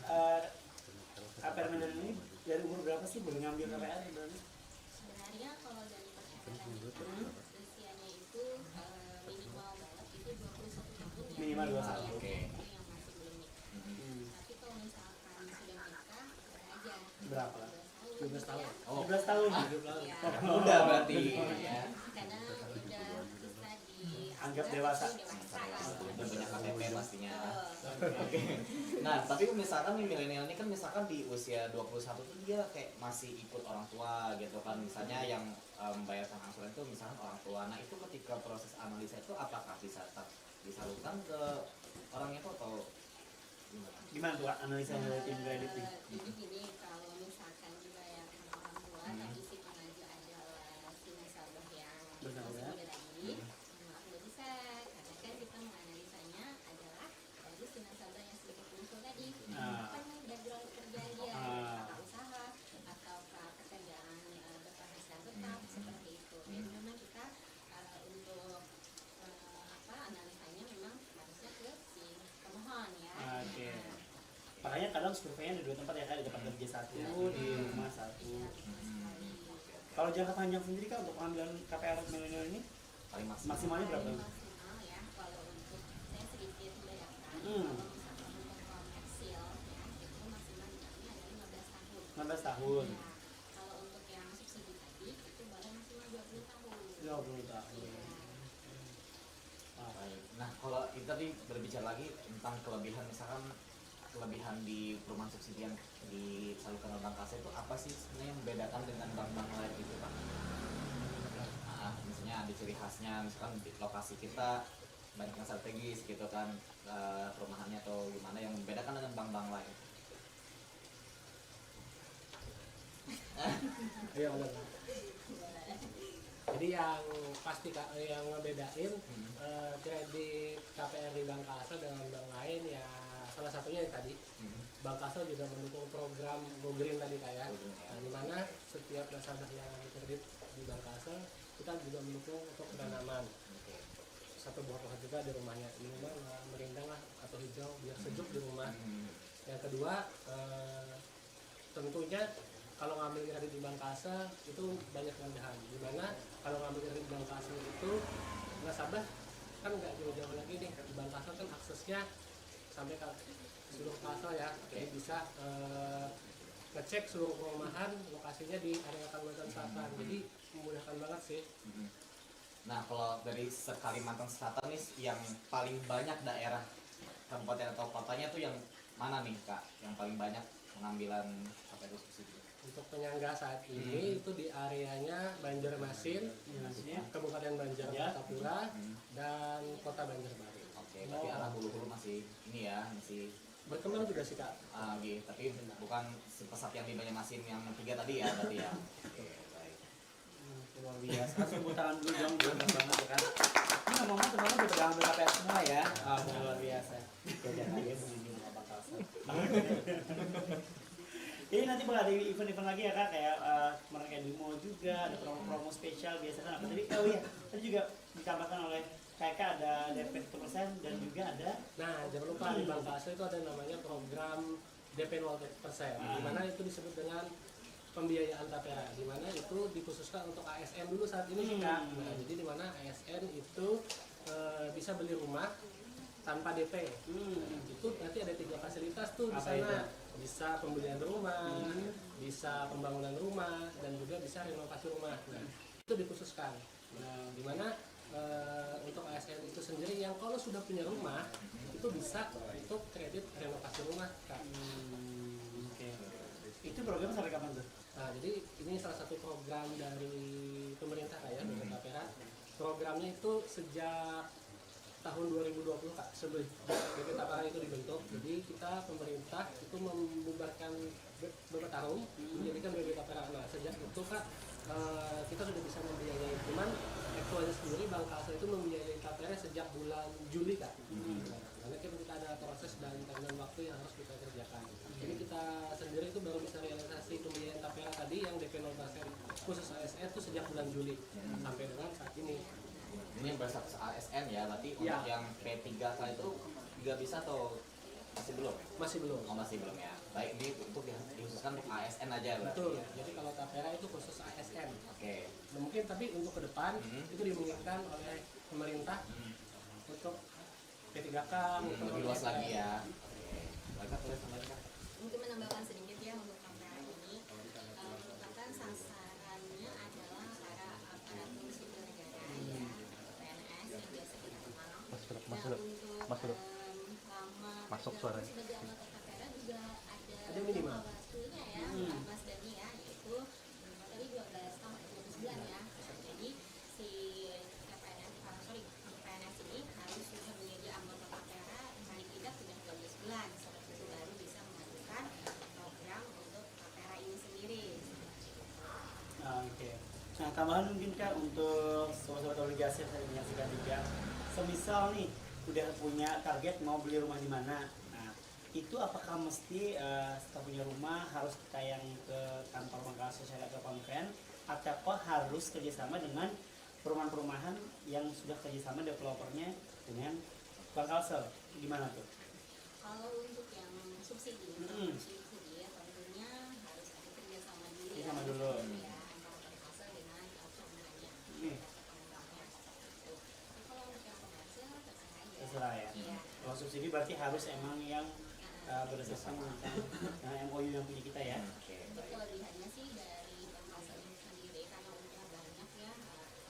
KPR Medan ini dari umur berapa sih boleh ngambil KPR sebenarnya? Sebenarnya kalau dari persyaratan kita usianya itu minimal banget itu 21 tahun ya. Minimal 21. Oke. Yang masih belum nikah. Tapi kalau misalkan sudah nikah, boleh aja. Berapa? 12 tahun. Oh, 12 tahun. Ya. Muda berarti. Ya. Karena udah bisa Anggap dewasa. Dan punya KTP pastinya. Oke. Nah, tapi misalkan nih milenial ini kan misalkan di usia 21 tuh dia kayak masih ikut orang tua gitu kan. Misalnya yang membayarkan angsuran itu misalkan orang tua. Nah, itu ketika proses analisa itu apakah bisa disalurkan ke orang itu atau gimana tuh Kak, analisanya dari tim kredit ini? Jadi gini, kalau misalkan juga yang orang tua tadi si pengajuh adalah si nasabah yang masih muda lagi, maaf nggak bisa, karena kan kita menganalisanya adalah dari si nasabah yang sedikit muncul tadi. Apa nih background kerjaan dia, apakah usaha atau pekerjaan berpenghasilan tetap seperti itu. Jadi memang kita untuk analisanya memang harusnya ke si pemohon ya. Oke. Makanya kadang surveinya di dua tempat ya Kak, di tempat kerja satu, di rumah satu. Kalau jangka panjang sendiri Kak untuk pengambilan KPR milenial ini paling maksimalnya berapa? Maksimal ya, kalau untuk saya sedikit membedakan. Kalau misalkan untuk komersil ya, itu maksimal dikasihnya ada 15 tahun. 15 tahun. Ya, kalau untuk yang subsidi tadi itu baru maksimal 20 tahun. 20 tahun. Baik. Nah, kalau kita tadi berbicara lagi tentang kelebihan, misalkan kelebihan di perumahan subsidi yang disalurkan oleh Bank Kasih itu apa sih sebenarnya yang membedakan dengan bank-bank lain itu Pak? Nah, misalnya ada ciri khasnya, misalkan di lokasi kita banyak yang strategis gitu kan, perumahannya atau gimana yang membedakan dengan bank-bank lain? Iya benar. Jadi yang pasti Kak, yang ngebedain kredit KPR di Bangkasel dengan bank lain ya salah satunya yang tadi Bangkasel juga mendukung program Go Green tadi kayak nah, di mana setiap nasabah yang ambil kredit di Bangkasel kita juga mendukung untuk penanaman satu buah pohon juga di rumahnya minimal merindang lah atau hijau biar sejuk di rumah. Yang kedua tentunya kalau ngambil kredit di Bangkasel itu banyak kemudahan di mana kalau ngambil kredit di Bangkasel itu nasabah kan nggak jauh-jauh lagi nih di Bangkasel kan aksesnya sampai ke seluruh Kalsel ya kayak bisa ngecek seluruh perumahan lokasinya di area Kalimantan Selatan jadi memudahkan banget sih. Nah kalau dari Kalimantan Selatan nih yang paling banyak daerah kabupaten atau kotanya tuh yang mana nih Kak yang paling banyak pengambilan apa itu subsidi? Untuk penyangga saat ini itu di areanya Banjarmasin, Kabupaten Banjarnegara dan Kota Banjarbaru. Oke, berarti arah hulu-hulu masih ini ya, masih berkembang juga sih Kak. Gitu, tapi bukan sepesat yang di Banjarmasin yang 3 tadi ya, berarti ya. Oke, baik. Luar biasa, tepuk tangan dulu dong, banget ya kan. Ini ngomong-ngomong teman-teman udah pegang KPR semua ya. Luar biasa. Jajan aja begini apa Kalsel. Jadi nanti bakal ada event-event lagi ya Kak, kayak kemarin kayak di mall juga, ada promo-promo spesial biasa kan apa tadi? Oh iya, tadi juga ditambahkan oleh KK ada DP 1% dan juga ada. Nah jangan lupa di Bangkasel itu ada namanya program DP 0%, di mana itu disebut dengan pembiayaan tapera, di mana itu dikhususkan untuk ASN dulu saat ini sih Kak. Nah jadi di mana ASN itu bisa beli rumah tanpa DP. Itu nanti ada 3 fasilitas tuh di sana. Bisa pembelian rumah, bisa pembangunan rumah, dan juga bisa renovasi rumah. Nah, itu dikhususkan. Nah, di mana untuk ASN itu sendiri yang kalau sudah punya rumah itu bisa untuk kredit renovasi rumah. Kak. Oke. Itu program sampai kapan tuh? Nah, jadi ini salah satu program dari pemerintah ya, dari Tapera. Programnya itu sejak tahun 2020 Kak, sebelum BP Tapera itu dibentuk. Jadi kita pemerintah itu membubarkan BP Tarum menjadikan BP Tapera. Nah sejak itu Kak kita sudah bisa membiayai, cuman aktualnya sendiri Bangkasel itu membiayai Tapera sejak bulan Juli Kak. Karena kita ada proses dan timeline waktu yang harus kita kerjakan. Jadi kita sendiri itu baru bisa realisasi pembiayaan Tapera tadi yang DP 0% khusus ASN itu sejak bulan Juli sampai dengan saat ini. Ini yang berstatus ASN ya, berarti untuk yang P3 kali itu juga bisa atau masih belum? Masih belum. Oh masih belum ya. Baik, ini untuk dikhususkan untuk ASN aja berarti. Betul. Ya. Jadi kalau Tapera itu khusus ASN. Oke. Nah, mungkin tapi untuk ke depan itu dimungkinkan oleh pemerintah untuk P3K lebih luas lagi ya. Baiklah, boleh tambahkan. Mungkin menambahkan sedikit ya untuk Tapera ini merupakan sasarannya adalah para aparatur sipil negara ya. Masuk suara. Sebagai anggota KPR juga ada minimal waktunya ya, Mas Dani ya, yaitu tadi 12 tahun 12 bulan ya. Jadi si PNS ini harus sudah menjadi anggota KPR paling tidak sudah 12 bulan, seperti itu baru bisa mengajukan program untuk KPR ini sendiri. Oke. Nah tambahan mungkin Kak untuk sobat-sobat obligasi yang saya menyaksikan juga, semisal nih udah punya target mau beli rumah di mana, nah itu apakah mesti setelah punya rumah harus kita yang ke kantor Bangkasel secara atau konven, atau harus kerjasama dengan perumahan-perumahan yang sudah kerjasama developernya dengan Bangkasel, gimana tuh? Kalau untuk yang subsidi, subsidi ya tentunya harus ada kerjasama dulu ya. Kerjasama dulu. Ya, antara Bangkasel dengan perumahannya. Kalau untuk yang komersial terserah ya. Kalau subsidi berarti harus emang yang berdasarkan MOU yang punya kita ya. Untuk kelebihannya sih dari Bangkasel ini sendiri karena udah banyak ya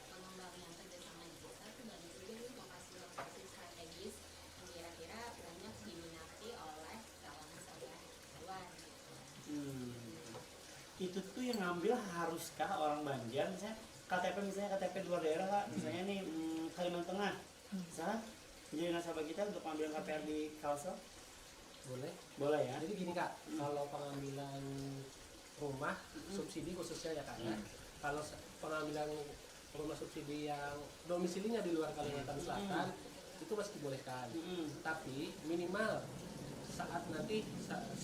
pengembang yang kerjasama di kita tuh banyak juga nih lokasi-lokasi strategis yang kira-kira banyak diminati oleh calon nasabah luar. Itu tuh yang ngambil haruskah orang Banjar misalnya KTP luar daerah Kak, misalnya nih Kalimantan Tengah, misalnya menjadi nasabah kita untuk pengambilan KPR di Kalsel? Boleh ya. Jadi gini Kak, kalau pengambilan rumah subsidi khususnya ya Kak ya. Kalau pengambilan rumah subsidi yang domisilinya di luar Kalimantan Selatan itu masih dibolehkan. Tapi minimal saat nanti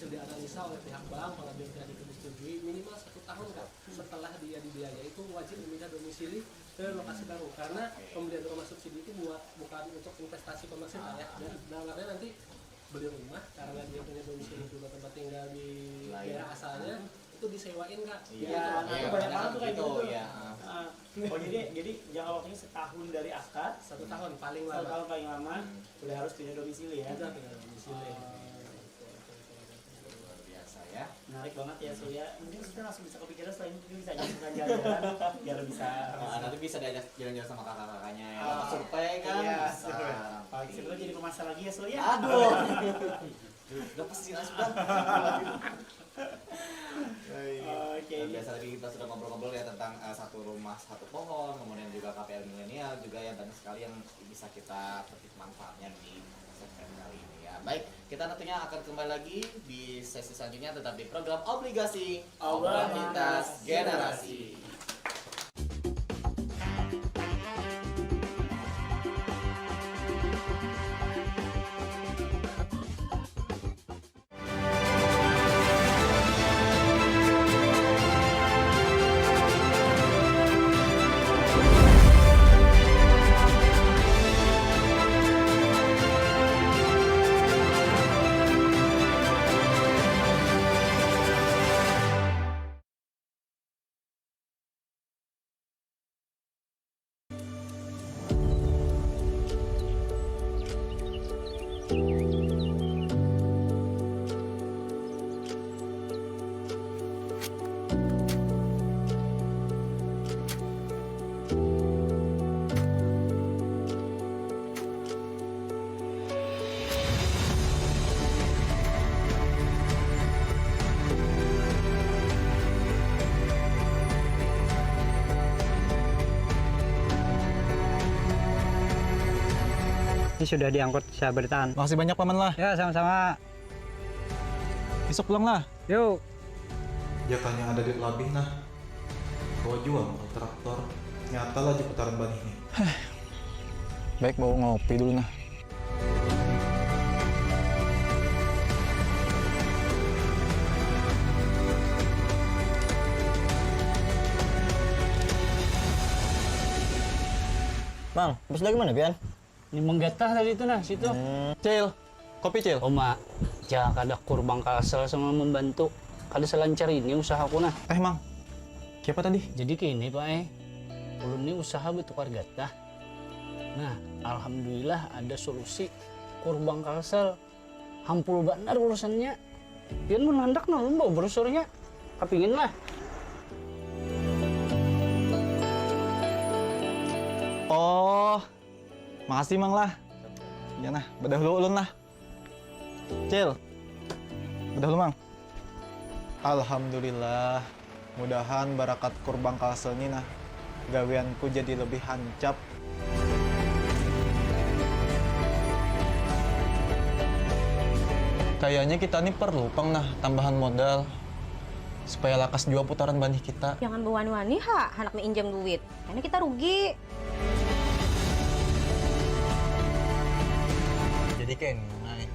dianalisa oleh pihak bank, pengambil kredit itu disetujui, minimal 1 tahun Kak setelah dia dibiayai itu wajib memindah domisili ke lokasi baru, karena pembelian rumah subsidi itu bukan untuk investasi komersil ya. Dan dalamnya nanti beli rumah karena dia punya domisili juga tempat tinggal di daerah asalnya, itu disewain Kak. Iya, banyak banget tuh kayak gitu. Oh jadi jangka waktunya setahun dari akad, 1 tahun paling lama. 1 tahun paling lama udah harus pindah domisili ya. Udah pindah domisili. Ya. Menarik banget ya Surya. Mungkin kita langsung bisa kepikiran selain itu bisa jalan-jalan biar bisa. Nanti bisa diajak jalan-jalan sama kakak-kakaknya ya. Survei kan. Iya. Bisa. Sebelum jadi pemasaran lagi ya Surya. Aduh. Udah pasti langsung kan. Oke. Biasa tadi kita sudah ngobrol-ngobrol ya tentang satu rumah satu pohon, kemudian juga KPR milenial juga ya, banyak sekali yang bisa kita petik manfaatnya di segmen kali ini ya. Baik, kita nantinya akan kembali lagi di sesi selanjutnya tetap di program Obligasi Obrolan Lintas Generasi. Sudah diangkut, saya bertahan. Makasih banyak paman lah. Ya sama-sama. Besok pulang lah. Yuk. Jakanya ada di labih nah. Kau jual motor traktor. Nyata lah di putaran ban ini. Baik, bawa ngopi dulu nah. Bang, bos lagi mana Bian? Ini menggetah tadi itu nah, situ. Cil, kopi Cil. Oma, jak ada kurban kasel sama membantu. Kada selancar ini usahaku nah. Mang, siapa tadi? Jadi kini Pak ulun ini usaha bertukar getah. Nah, alhamdulillah ada solusi kurban kasel. Hampul benar urusannya. Pian menandak nah, bawa brosurnya. Kepingin lah. Oh, makasih Mang lah. Ya nah, bedah dulu ulun lah. Cil, bedah dulu Mang. Alhamdulillah, mudahan barakat kurban kalsel ini nah, gaweanku jadi lebih hancap. Kayaknya kita nih perlu Pang nah tambahan modal supaya lakas jua putaran banih kita. Jangan berwani-wani ha, anak minjem duit. Karena kita rugi. Jadi kayak nih,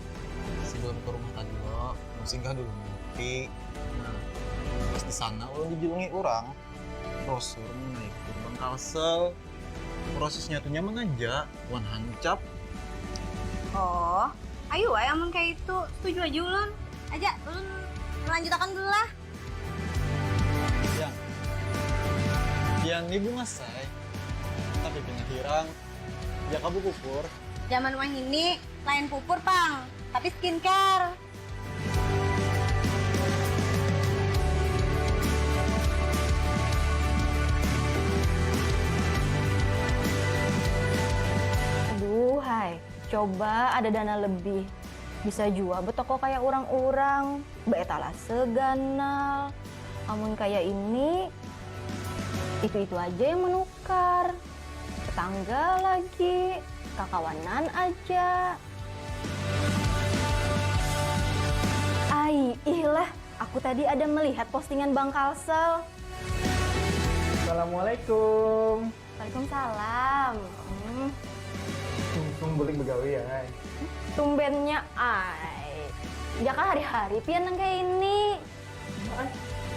sebelum ke rumah tadi lo, mau singgah dulu ngopi. Nah, pas di sana lo dijulungi orang, brosur naik kurban kalsel. Prosesnya tuh nyaman aja, wan hancap. Oh, ayo wae amun kayak itu. Setuju aja ulun. Aja, ulun melanjutkan dulu lah. Yang ibu ngasai, tapi punya hirang, ya kabu kupur. Zaman wah ini lain pupur, Pang, tapi skincare. Aduh, hai, coba ada dana lebih. Bisa jual betoko kayak orang-orang, betala seganal. Amun kayak ini, itu-itu aja yang menukar. Tetangga lagi, kakawanan aja. Ihlah, aku tadi ada melihat postingan Bang Kalsel. Assalamualaikum. Waalaikumsalam. ngumpulin begawi ya. Tumbennya ay. Jaka hari-hari pian nang kayak ini.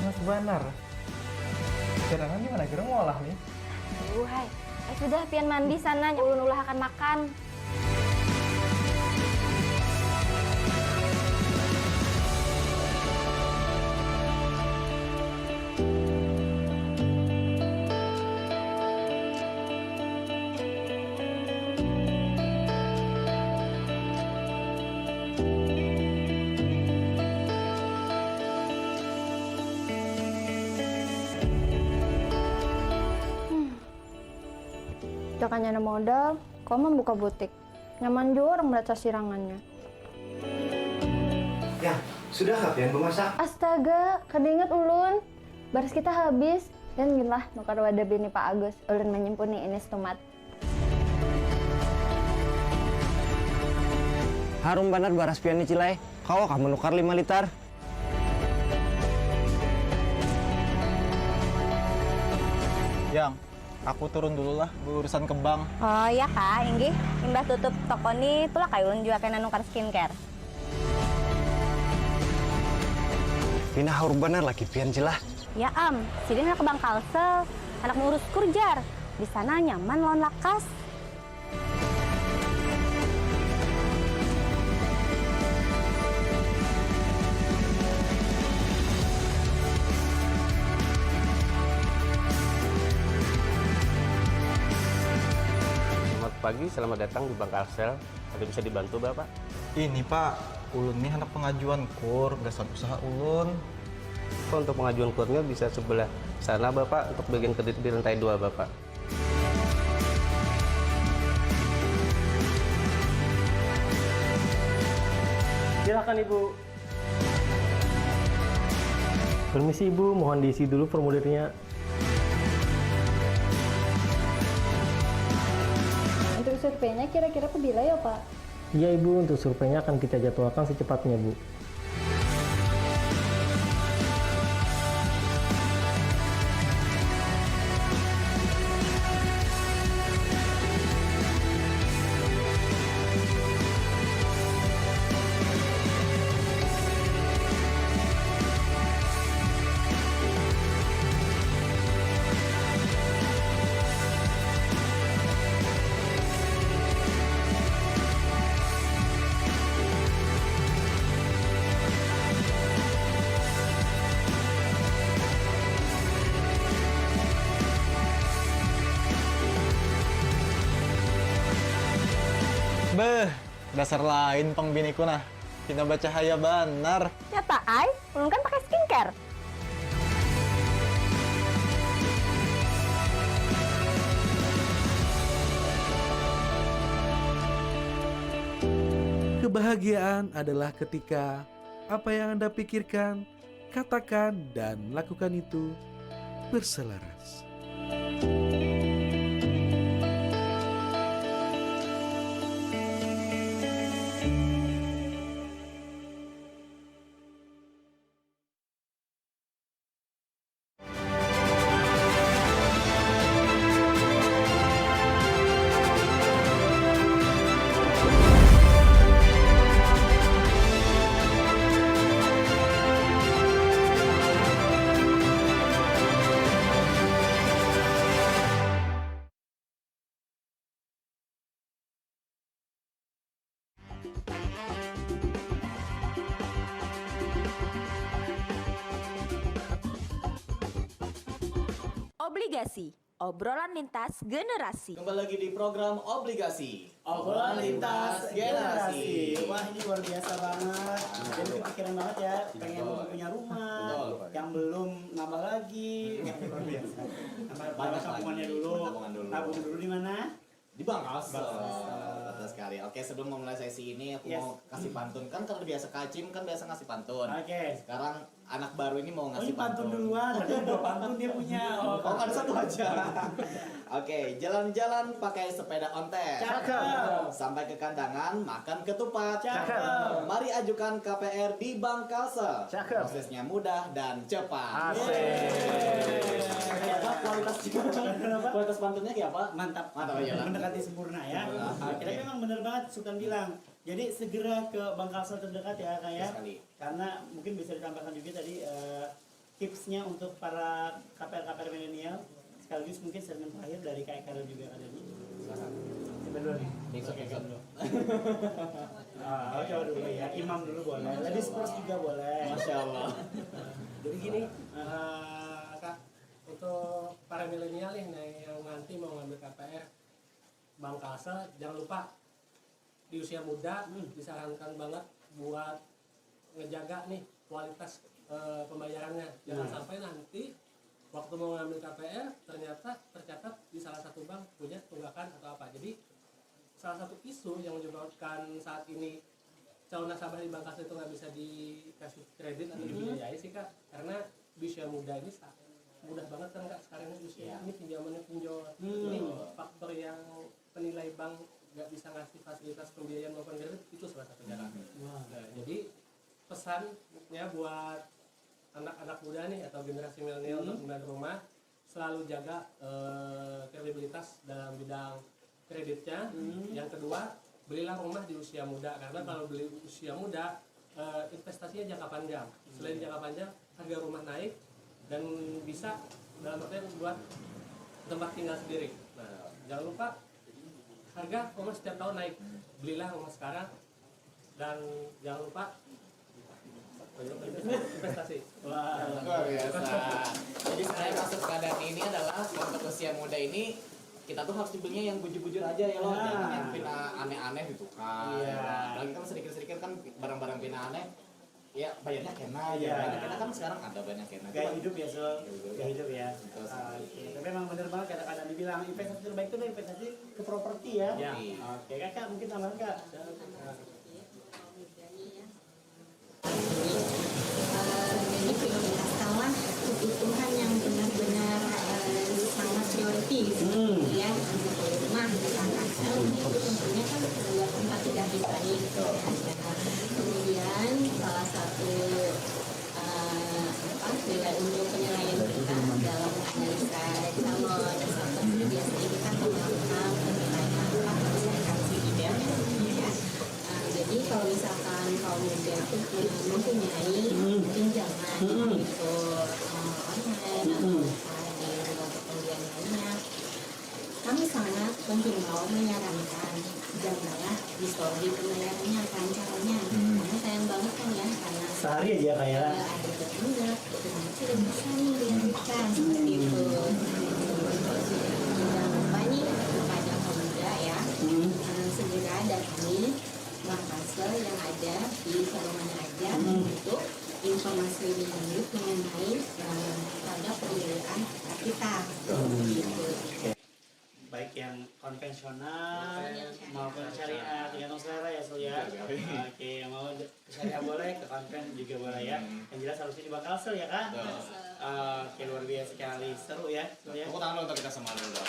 Mas Banar. Sekarang gimana kira ngolah nih? Hai. Sudah pian mandi sana, ulun ulah akan makan. Jakanya ada modal, kau membuka butik. Nyaman juga orang melihat sirangannya. Ya, sudah kapan memasak? Astaga, kada ingat ulun. Baris kita habis. Dan gila, nukar wadah bini Pak Agus. Ulun menyimpuni ini stomat. Harum benar baras pian ni Cilai. Kau akan menukar 5 liter. Yang, aku turun dulu lah berurusan ke bank. Oh iya kak, inggih. Imbah tutup toko ni, itulah kayak ulun juga kena nukar skincare. Pina harum benar lagi pian Cilah. Ya sini nak ke Bang Kalsel. Anak ngurus kurjar. Di sana nyaman lawan lakas. Selamat pagi, selamat datang di Bank Kalsel. Ada bisa dibantu Bapak? Ini Pak, ulun nih anak pengajuan kur, dasar usaha ulun. Untuk pengajuan kurnya bisa sebelah sana Bapak, untuk bagian kredit di lantai 2 Bapak. Silakan Ibu. Permisi Ibu, mohon diisi dulu formulirnya. Untuk surveinya kira-kira kebila ya Pak? Iya Ibu, untuk surveinya akan kita jadwalkan secepatnya Bu. Beh, dasar lain pengbiniku nah. Tidak baca cahaya benar. Ya tak ay, ulun kan pakai skincare. Kebahagiaan adalah ketika apa yang Anda pikirkan, katakan, dan lakukan itu berselaras. Obligasi, obrolan lintas generasi. Kembali lagi di program Obligasi. Obrolan lintas generasi. Wah ini luar biasa banget. Jadi kepikiran banget ya, pengen punya rumah. Yang belum nambah lagi. Luar biasa. Nambah tabungannya dulu. Tabung dulu di mana? Di Bank Kalsel. Betul sekali. Oke, sebelum memulai sesi ini aku mau kasih pantun. Kan kalau biasa kacim kan biasa ngasih pantun. Oke. Sekarang anak baru ini mau Oh, ngasih ini pantun duluan, ada 2 pantun dia punya. Oh, ada 1 aja. Oke, jalan-jalan pakai sepeda ontel. Cakep. Sampai ke kandangan makan ketupat. Cakep. Mari ajukan KPR di Bank Kalsel. Cakep. Prosesnya mudah dan cepat. Kayak apa Kualitas pantunnya kayak apa? Mantap. Mantap aja lah. Mendekati sempurna ya. Oke. Tapi memang benar banget Sultan bilang. Jadi segera ke Bank Kalsel terdekat ya Kak ya. Sekali. Karena mungkin bisa ditambahkan juga tadi tipsnya untuk para KPR milenial, sekaligus mungkin statement terakhir dari Kak Eka dan juga Kak Dani. Coba dulu nih. Oke, dulu. Coba dulu ya. Imam dulu boleh. Ladies first juga boleh. Masya Allah. Jadi gini, Kak, untuk para milenial nih yang nanti mau ngambil KPR Bank Kalsel, jangan lupa di usia muda disarankan banget buat ngejaga nih kualitas pembayarannya. Jangan sampai nanti waktu mau ngambil KPR ternyata tercatat di salah satu bank punya tunggakan atau apa. Jadi salah satu isu yang menyebabkan saat ini calon nasabah di Bank Kalsel itu nggak bisa dikasih kredit atau dibiayai sih Kak, karena di usia muda ini mudah banget kan Kak sekarang usia ini pinjamannya pinjol. Ini faktor yang penilai bank nggak bisa ngasih fasilitas pembiayaan maupun kredit itu salah satu cara. Nah, jadi pesannya buat anak-anak muda nih atau generasi milenial untuk pembelian rumah, selalu jaga kredibilitas dalam bidang kreditnya. Yang kedua, belilah rumah di usia muda, karena kalau beli usia muda investasinya jangka panjang. Selain jangka panjang, harga rumah naik dan bisa dalam artian buat tempat tinggal sendiri. Nah, jangan lupa harga rumah setiap tahun naik, belilah rumah sekarang dan jangan lupa investasi. Wah, luar biasa. Jadi sebenarnya maksud keadaan ini adalah untuk usia muda ini kita tuh harus dibelinya yang bujur-bujur aja ya loh, jangan yang pina aneh-aneh gitu kan. Lagi kan sedikit-sedikit kan barang-barang pina aneh, ya bayarnya kena ya. Bayarnya kena kan sekarang ada banyak kena. Gaya hidup ya gaya hidup ya. Tapi memang benar banget kadang-kadang dibilang investasi terbaik itu adalah investasi ke properti ya. Oke, Kakak mungkin tambahan Kak. Jadi prioritaskanlah kebutuhan yang benar-benar sangat priority gitu ya. Untuk rumah Bank Kalsel itu tentunya kan dua tempat tidak bisa nih. Kemudian salah satu nilai untuk penilaian kita dalam analisa calon nasabah itu biasanya kita melakukan penilaian kualifikasi IDEM ya. Jadi kalau misalkan kaum muda itu mempunyai pinjaman itu online atau di lembaga pembelian lainnya, kami sangat menghimbau menyarankan jagalah histori pembayarannya kan caranya. Karena sayang banget kan ya, karena sehari aja kayak ada tertunggak, itu tidak bisa nih dilanjutkan seperti itu. Jangan lupa nih kepada kaum muda ya, segera datangi Bank Kalsel yang ada di mana aja untuk informasi lebih lanjut mengenai produk pembiayaan kita. Gitu. Baik yang konvensional maupun syariah, tergantung selera ya Sul ya. Oke, yang mau syariah boleh, ke konven juga boleh ya. Yang jelas harusnya di Bank Kalsel ya kan. Oke, luar biasa sekali, seru ya Sul ya. Tepuk tangan dulu untuk kita semua dulu.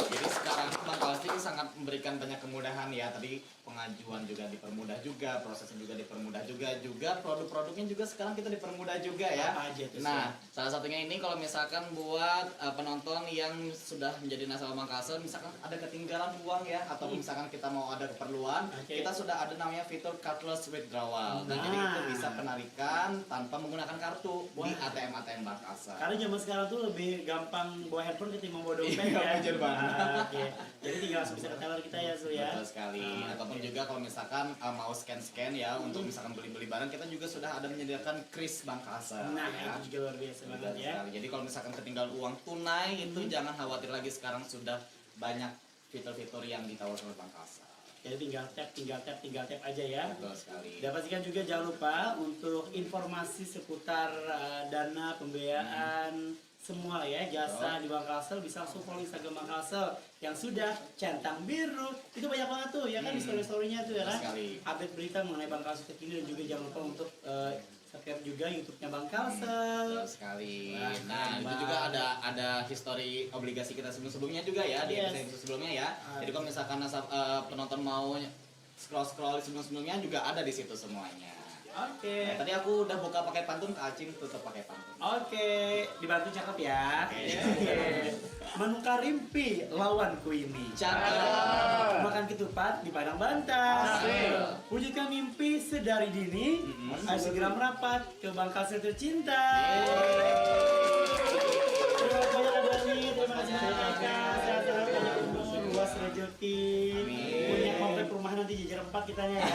Jadi sekarang Bank Kalsel sangat memberikan banyak kemudahan ya. Tadi pengajuan juga dipermudah juga, prosesnya juga dipermudah juga produk-produknya juga sekarang kita dipermudah juga ya. Apa aja tuh, Nah, salah satunya ini kalau misalkan buat penonton yang sudah menjadi nasabah Bank Kalsel, misalkan ada ketinggalan uang ya, atau misalkan kita mau ada keperluan, kita sudah ada namanya fitur cardless withdrawal. Dan jadi itu bisa penarikan tanpa menggunakan kartu di ATM Bank Kalsel. Karena zaman sekarang tuh lebih gampang bawa handphone ketimbang bawa dompet ya. Bener banget. Oke. Jadi tinggal langsung bisa ke teller kita ya Sul ya. Betul sekali. Ataupun juga kalau misalkan mau scan ya untuk misalkan beli barang, kita juga sudah ada menyediakan kris Bank Kalsel. Nah, ya. itu juga luar biasa banget ya. Jadi kalau misalkan ketinggalan uang tunai itu jangan khawatir lagi, sekarang sudah banyak fitur-fitur yang ditawarkan oleh Bank Kalsel. Jadi tinggal tap aja ya. Betul sekali. Dan pastikan juga jangan lupa untuk informasi seputar dana pembiayaan semua ya, jasa di Bank Kalsel bisa langsung follow Instagram Bank Kalsel yang sudah centang biru. Itu banyak banget tuh ya kan di story-storynya tuh ya kan. Update berita mengenai Bank Kalsel terkini, dan juga jangan lupa untuk subscribe juga YouTube-nya Bang Kalsel. Betul sekali. Nah, itu juga ada histori obligasi kita sebelumnya juga ya, di episode sebelumnya ya. Jadi kalau misalkan penonton mau scroll sebelumnya juga ada di situ semuanya. Oke. Nah, tadi aku udah buka pakai pantun, Kak Acing tutup pakai pantun. Oke, dibantu cakep ya. Oke. Menukar rimpi lawanku ini. Cakep. Makan ketupat di Padang Bantas. Asik. Wujudkan mimpi sedari dini. Ayo segera merapat ke Bang Kalsel tercinta. Terima kasih banyak Adani, terima kasih banyak Kak. Sehat-sehat, banyak umur, luas rezeki. Punya komplek perumahan nanti jajar 4 kitanya ya.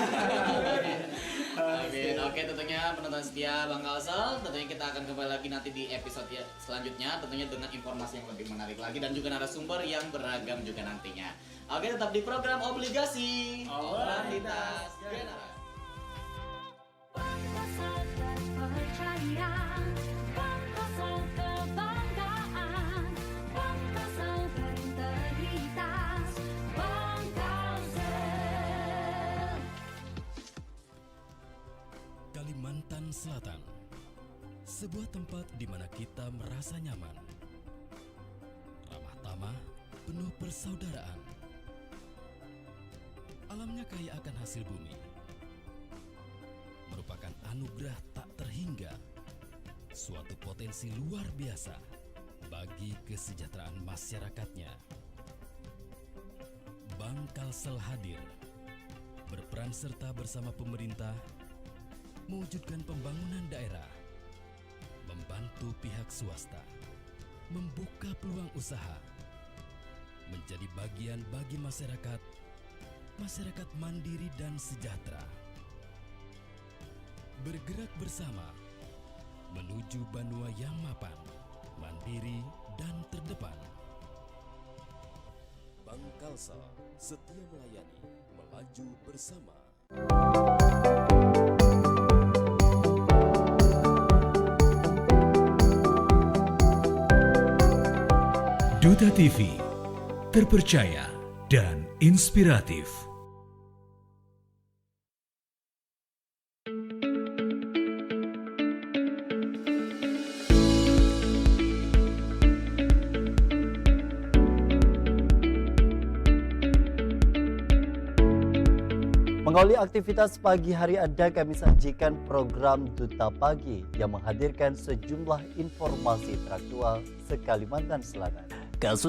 Oke, tentunya penonton setia Bang Kalsel, tentunya kita akan kembali lagi nanti di episode selanjutnya, tentunya dengan informasi yang lebih menarik lagi dan juga narasumber yang beragam juga nantinya. Oke, tetap di program Obligasi Obrolan Lintas Generasi. Kalimantan Selatan, sebuah tempat di mana kita merasa nyaman, ramah tamah, penuh persaudaraan. Alamnya kaya akan hasil bumi, merupakan anugerah tak terhingga, suatu potensi luar biasa bagi kesejahteraan masyarakatnya. Bang Kalsel hadir, berperan serta bersama pemerintah mewujudkan pembangunan daerah, membantu pihak swasta, membuka peluang usaha, menjadi bagian bagi masyarakat mandiri dan sejahtera. Bergerak bersama menuju Banua yang mapan, mandiri dan terdepan. Bang Kalsel setia melayani, melaju bersama. Duta TV, terpercaya dan inspiratif. Mengawali aktivitas pagi hari Anda, kami sajikan program Duta Pagi yang menghadirkan sejumlah informasi teraktual se-Kalimantan Selatan. Kasus